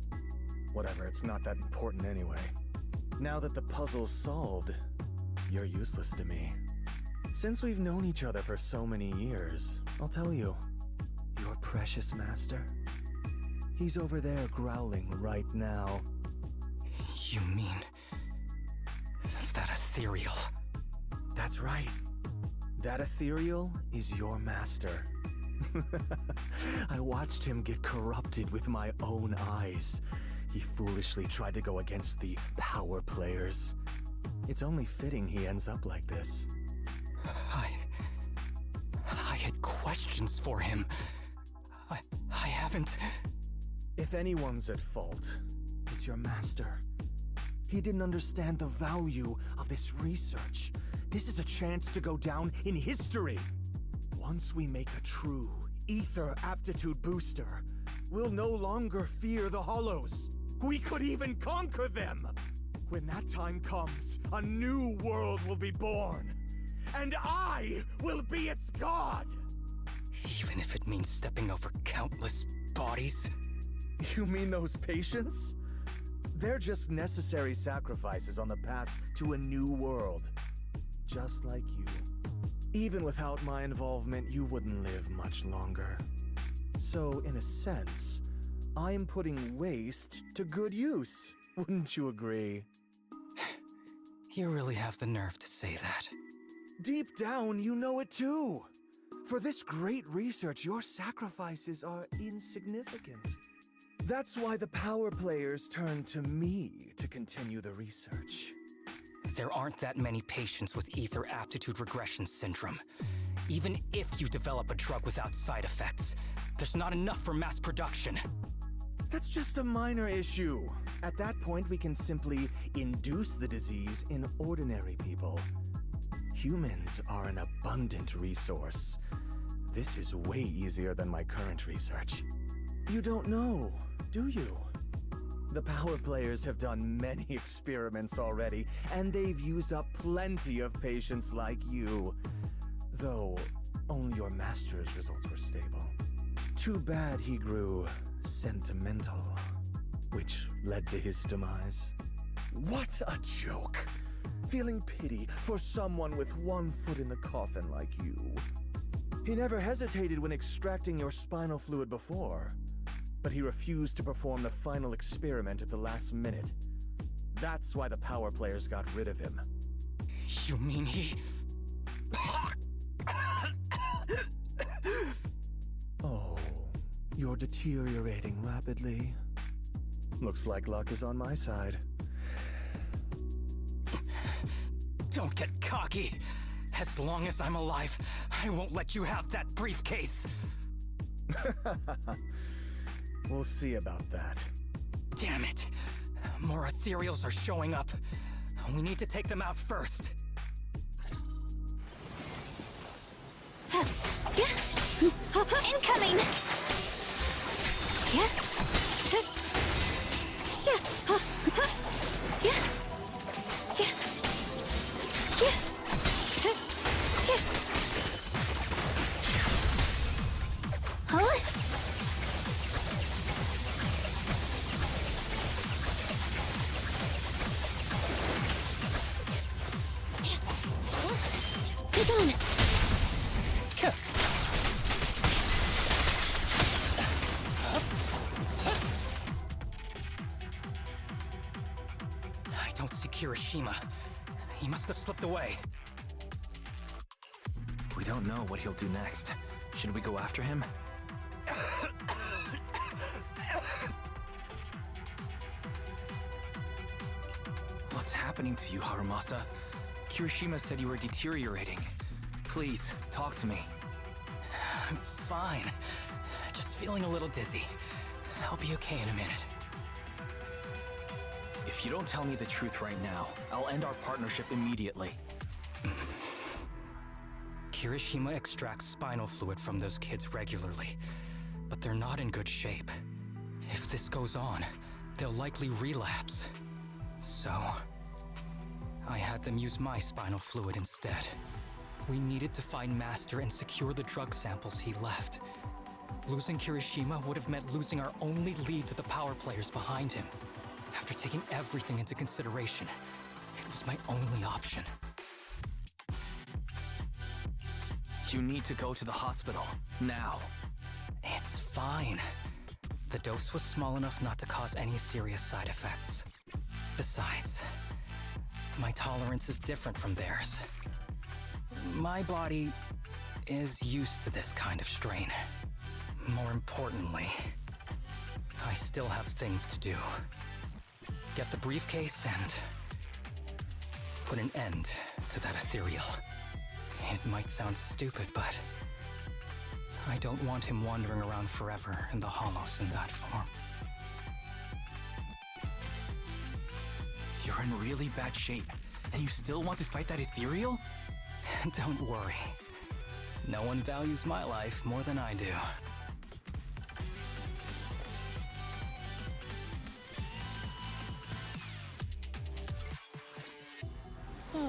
E: Whatever, it's not that important anyway. Now that the puzzle's solved, you're useless to me. Since we've known each other for so many years, I'll tell you, your precious master, he's over there growling right now.
A: You mean that ethereal?
E: That's right. That ethereal is your master. I watched him get corrupted with my own eyes. He foolishly tried to go against the power players. It's only fitting he ends up like this.
A: I had questions for him. I haven't...
E: If anyone's at fault, it's your master. He didn't understand the value of this research. This is a chance to go down in history. Once we make a true ether aptitude booster, we'll no longer fear the Hollows. We could even conquer them. When that time comes, a new world will be born. And I will be its god!
A: Even if it means stepping over countless bodies?
E: You mean those patients? They're just necessary sacrifices on the path to a new world. Just like you. Even without my involvement, you wouldn't live much longer. So, in a sense, I'm putting waste to good use. Wouldn't you agree?
A: You really have the nerve to say that.
E: Deep down, you know it too. For this great research, your sacrifices are insignificant. That's why the power players turn to me to continue the research.
A: There aren't that many patients with ether aptitude regression syndrome. Even if you develop a drug without side effects, there's not enough for mass production.
E: That's just a minor issue. At that point, we can simply induce the disease in ordinary people. Humans are an abundant resource. This is way easier than my current research. You don't know, do you? The power players have done many experiments already, and they've used up plenty of patients like you. Though, only your master's results were stable. Too bad he grew sentimental, which led to his demise. What a joke! Feeling pity for someone with one foot in the coffin like you. He never hesitated when extracting your spinal fluid before, but he refused to perform the final experiment at the last minute. That's why the power players got rid of him.
A: You mean he...
E: Oh, you're deteriorating rapidly. Looks like luck is on my side.
A: Don't get cocky. As long as I'm alive, I won't let you have that briefcase.
E: We'll see about that.
A: Damn it. More ethereals are showing up. We need to take them out first.
D: Incoming!
P: Take on it!
A: I don't see Kirishima. He must have slipped away.
B: We don't know what he'll do next. Should we go after him? What's happening to you, Harumasa? Kirishima said you were deteriorating. Please, talk to me.
A: I'm fine. Just feeling a little dizzy. I'll be okay in a minute.
B: If you don't tell me the truth right now, I'll end our partnership immediately.
A: Kirishima extracts spinal fluid from those kids regularly, but they're not in good shape. If this goes on, they'll likely relapse. So, I had them use my spinal fluid instead. We needed to find Master and secure the drug samples he left. Losing Kirishima would have meant losing our only lead to the power players behind him. After taking everything into consideration, it was my only option.
B: You need to go to the hospital, now.
A: It's fine. The dose was small enough not to cause any serious side effects. Besides, my tolerance is different from theirs. My body is used to this kind of strain. More importantly, I still have things to do. Get the briefcase and put an end to that ethereal. It might sound stupid, but I don't want him wandering around forever in the hollows in that form.
B: You're in really bad shape, and you still want to fight that ethereal?
A: Don't worry. No one values my life more than I do.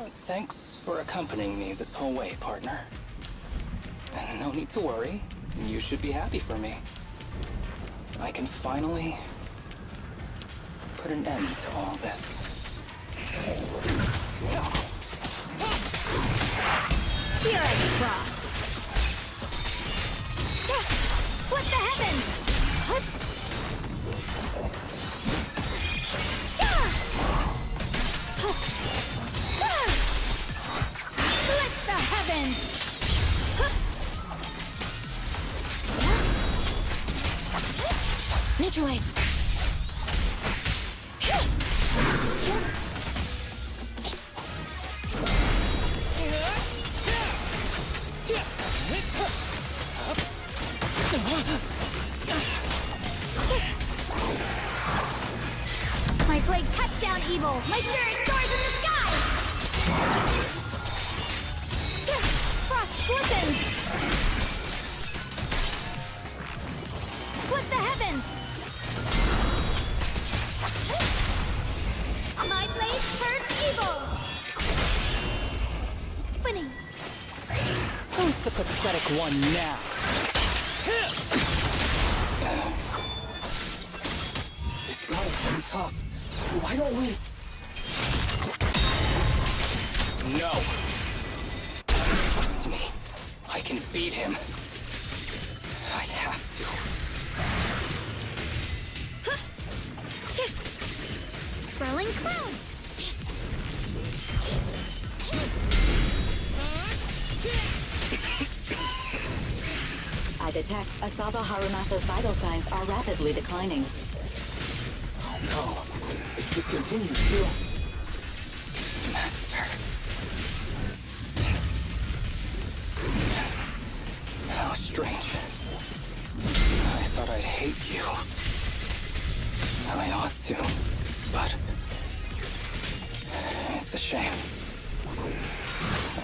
A: Thanks for accompanying me this whole way, partner. No need to worry. You should be happy for me. I can finally put an end to all this.
P: Here I drop!
D: What the heavens? What?
P: Split the heavens!
C: Neutralize!
D: My blade cuts down evil! My spirit soars in the sky! Frost glistens! Split the heavens! My blade turns evil! Spinning!
A: Who's the pathetic one now?
G: This guy is pretty tough. Why don't we...
A: No! Trust me. I can beat him. I have to.
D: Swirling cloud!
O: I detect Asaba Harumasa's vital signs are rapidly declining.
G: Oh no. If this continues, he'll...
A: Master. How strange. I thought I'd hate you. I ought to, but... it's a shame.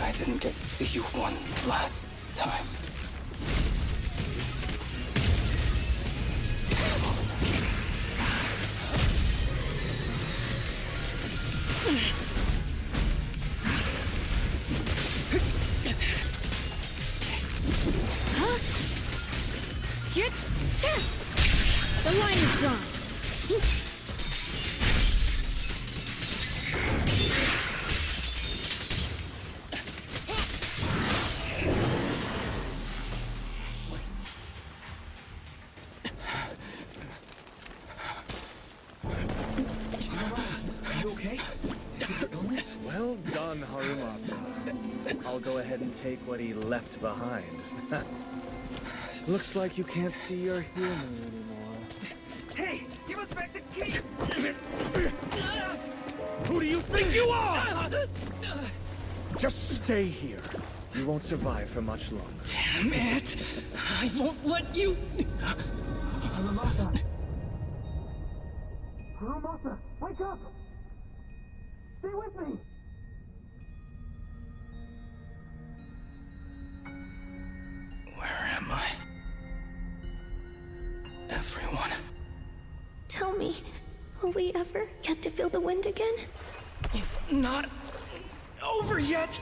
A: I didn't get to see you one last time.
P: The line is drawn.
H: done, Harumasa. I'll go ahead and take what he left behind. Looks like you can't see your human anymore.
F: Hey, give us back the key!
H: Who do you think you are? Just stay here. You won't survive for much longer.
A: Damn it! I won't let you...
F: Harumasa! Harumasa, wake up! Stay with me!
A: Where am I? Everyone.
J: Tell me, will we ever get to feel the wind again?
A: It's not over yet!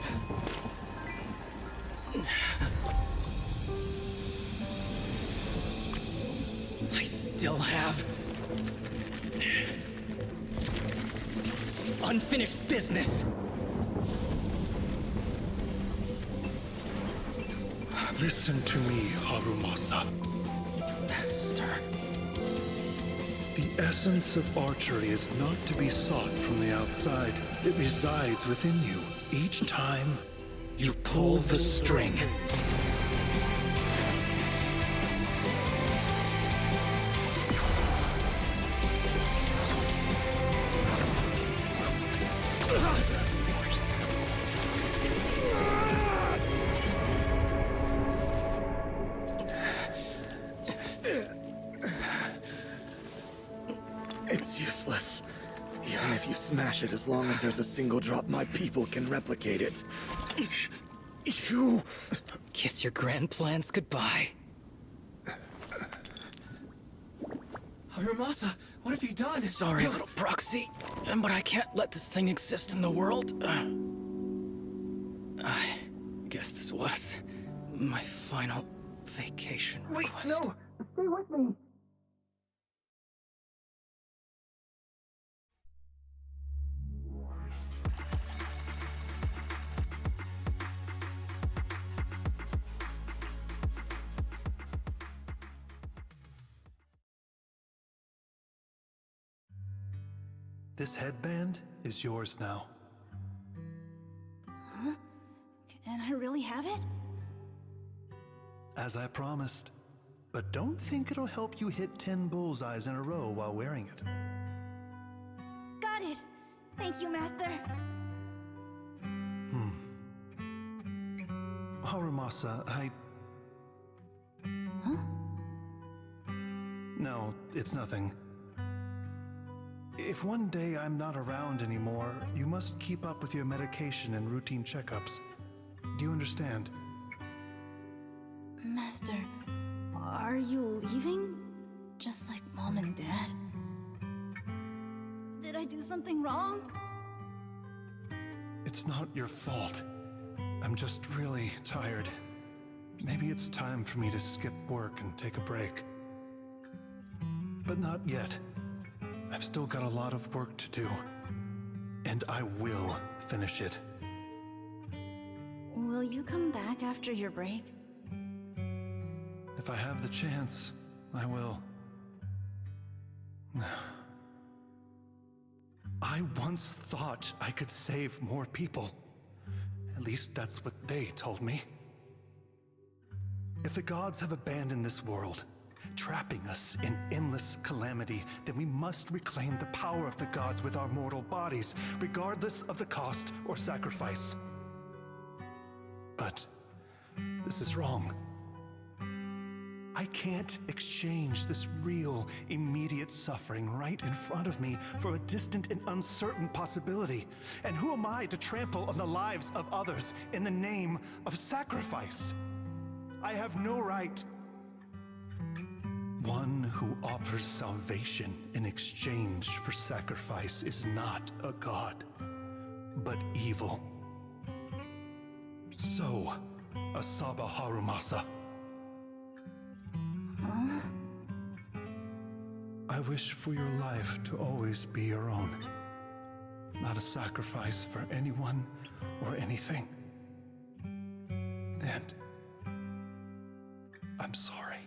A: I still have unfinished business.
L: Listen to me, Harumasa.
A: Master.
L: The essence of archery is not to be sought from the outside. It resides within you. Each time you pull the string.
H: It's useless. Even if you smash it, as long as there's a single drop, my people can replicate it. You...
A: Kiss your grand plans goodbye.
F: Harumasa, what have you done?
A: Sorry, little proxy, but I can't let this thing exist in the world. I guess this was my final vacation request.
F: Wait, no! Stay with me!
L: This headband is yours now.
M: Huh? Can I really have it?
L: As I promised. But don't think it'll help you hit 10 bullseyes in a row while wearing it.
M: Got it! Thank you, Master!
L: Harumasa,
M: Huh?
L: No, it's nothing. If one day I'm not around anymore, you must keep up with your medication and routine checkups. Do you understand?
M: Master, are you leaving? Just like Mom and Dad? Did I do something wrong?
L: It's not your fault. I'm just really tired. Maybe it's time for me to skip work and take a break. But not yet. I've still got a lot of work to do. And I will finish it.
M: Will you come back after your break?
L: If I have the chance, I will. I once thought I could save more people. At least that's what they told me. If the gods have abandoned this world, trapping us in endless calamity, then we must reclaim the power of the gods with our mortal bodies, regardless of the cost or sacrifice. But this is wrong. I can't exchange this real, immediate suffering right in front of me for a distant and uncertain possibility. And who am I to trample on the lives of others in the name of sacrifice? I have no right. One who offers salvation in exchange for sacrifice is not a god, but evil. So, Asaba Harumasa.
M: Huh?
L: I wish for your life to always be your own. Not a sacrifice for anyone or anything. And I'm sorry.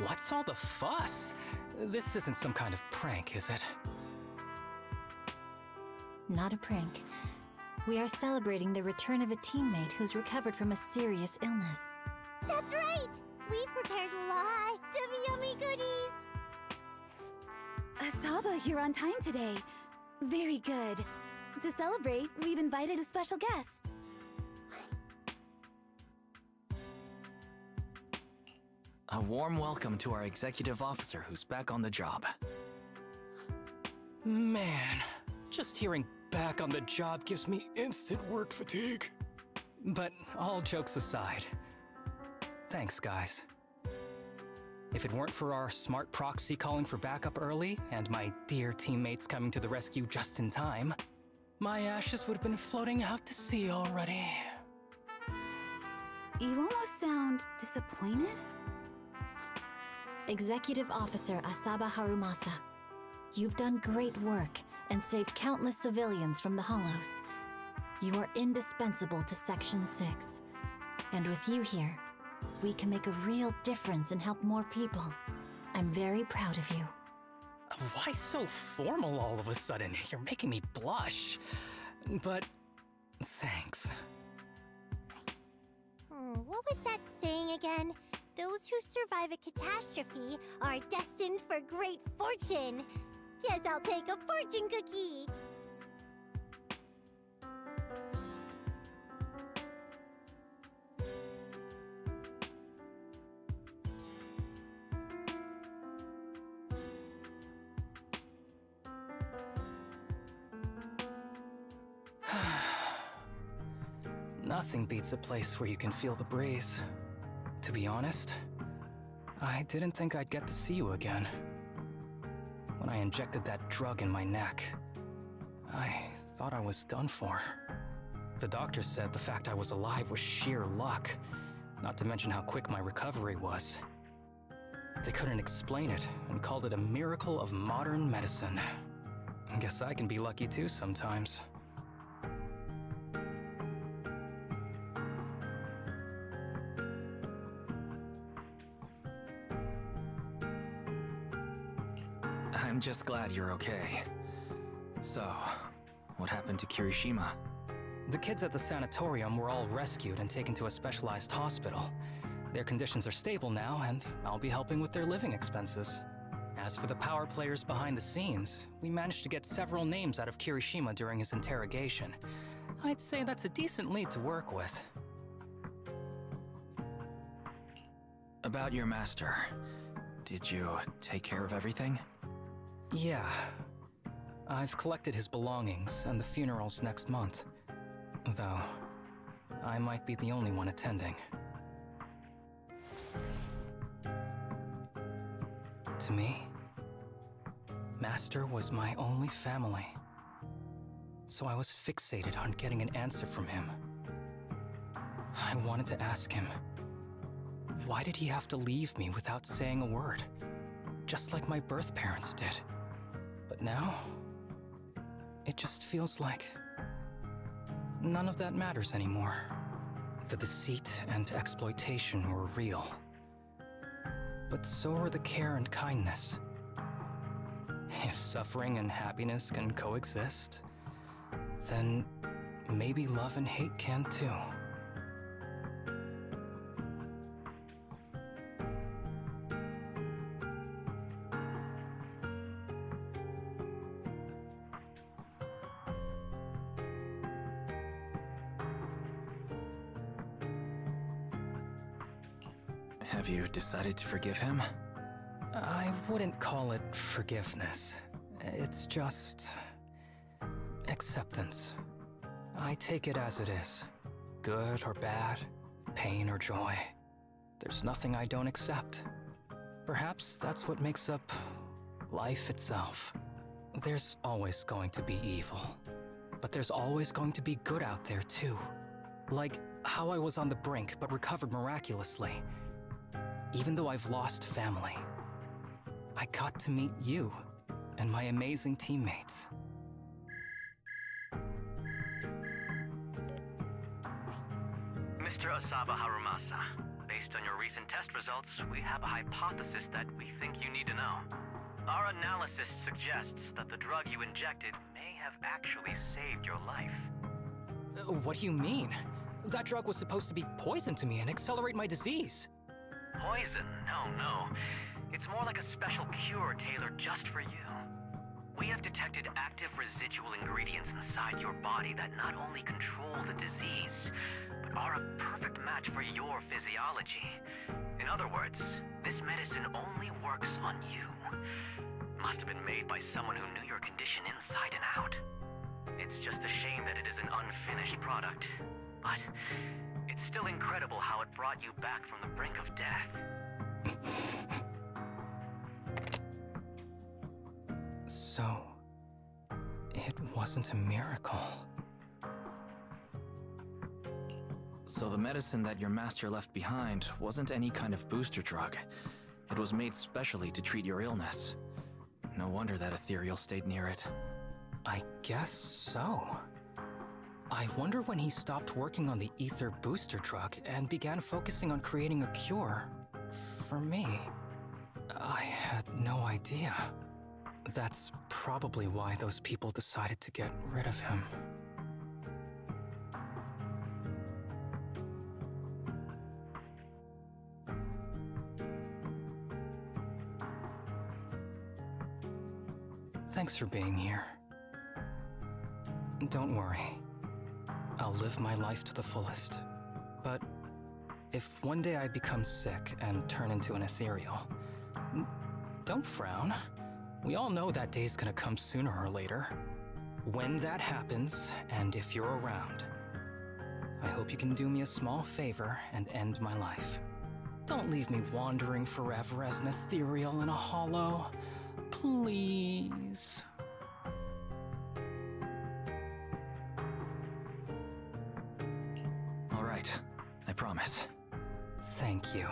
A: What's all the fuss? This isn't some kind of prank, is it?
I: Not a prank. We are celebrating the return of a teammate who's recovered from a serious illness.
Q: That's right! We've prepared lots of yummy goodies!
N: Asaba, you're on time today. Very good. To celebrate, we've invited a special guest.
B: A warm welcome to our executive officer who's back on the job.
A: Man, just hearing back on the job gives me instant work fatigue. But all jokes aside, thanks, guys. If it weren't for our smart proxy calling for backup early and my dear teammates coming to the rescue just in time, my ashes would have been floating out to sea already.
N: You almost sound disappointed?
I: Executive Officer Asaba Harumasa, you've done great work and saved countless civilians from the Hollows. You are indispensable to Section 6. And with you here, we can make a real difference and help more people. I'm very proud of you.
A: Why so formal all of a sudden? You're making me blush. But thanks.
Q: What was that saying again? Those who survive a catastrophe are destined for great fortune. Guess I'll take a fortune cookie.
A: Nothing beats a place where you can feel the breeze. To be honest, I didn't think I'd get to see you again. When I injected that drug in my neck, I thought I was done for. The doctor said the fact I was alive was sheer luck, not to mention how quick my recovery was. They couldn't explain it and called it a miracle of modern medicine. Guess I can be lucky too sometimes.
B: I'm just glad you're okay. So, what happened to Kirishima?
A: The kids at the sanatorium were all rescued and taken to a specialized hospital. Their conditions are stable now, and I'll be helping with their living expenses. As for the power players behind the scenes, we managed to get several names out of Kirishima during his interrogation. I'd say that's a decent lead to work with.
B: About your master, did you take care of everything?
A: Yeah. I've collected his belongings, and the funeral's next month. Though, I might be the only one attending. To me, Master was my only family. So I was fixated on getting an answer from him. I wanted to ask him, why did he have to leave me without saying a word? Just like my birth parents did. But now, it just feels like none of that matters anymore. The deceit and exploitation were real. But so are the care and kindness. If suffering and happiness can coexist, then maybe love and hate can too.
B: Have you decided to forgive him?
A: I wouldn't call it forgiveness. It's just acceptance. I take it as it is. Good or bad, pain or joy. There's nothing I don't accept. Perhaps that's what makes up life itself. There's always going to be evil. But there's always going to be good out there too. Like how I was on the brink but recovered miraculously. Even though I've lost family, I got to meet you and my amazing teammates.
K: Mr. Asaba Harumasa,
R: Based on your recent test results, we have a hypothesis that we think you need to know. Our analysis suggests that the drug you injected may have actually saved your life.
A: What do you mean? That drug was supposed to be poison to me and accelerate my disease.
R: Poison? No. It's more like a special cure tailored just for you. We have detected active residual ingredients inside your body that not only control the disease, but are a perfect match for your physiology. In other words, this medicine only works on you. Must have been made by someone who knew your condition inside and out. It's just a shame that it is an unfinished product, but it's still incredible how it brought you back from the brink of death.
A: So, it wasn't a miracle.
B: So the medicine that your master left behind wasn't any kind of booster drug. It was made specially to treat your illness. No wonder that ethereal stayed near it.
A: I guess so. I wonder when he stopped working on the ether booster drug and began focusing on creating a cure for me. I had no idea. That's probably why those people decided to get rid of him. Thanks for being here. Don't worry. I'll live my life to the fullest. But if one day I become sick and turn into an ethereal, don't frown. We all know that day's gonna come sooner or later. When that happens, and if you're around, I hope you can do me a small favor and end my life. Don't leave me wandering forever as an ethereal in a hollow. Please.
B: All right, I promise.
A: Thank you.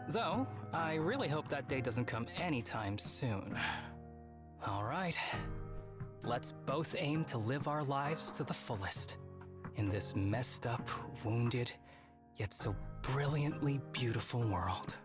A: Though, I really hope that day doesn't come anytime soon. All right. Let's both aim to live our lives to the fullest in this messed up, wounded, yet so brilliantly beautiful world.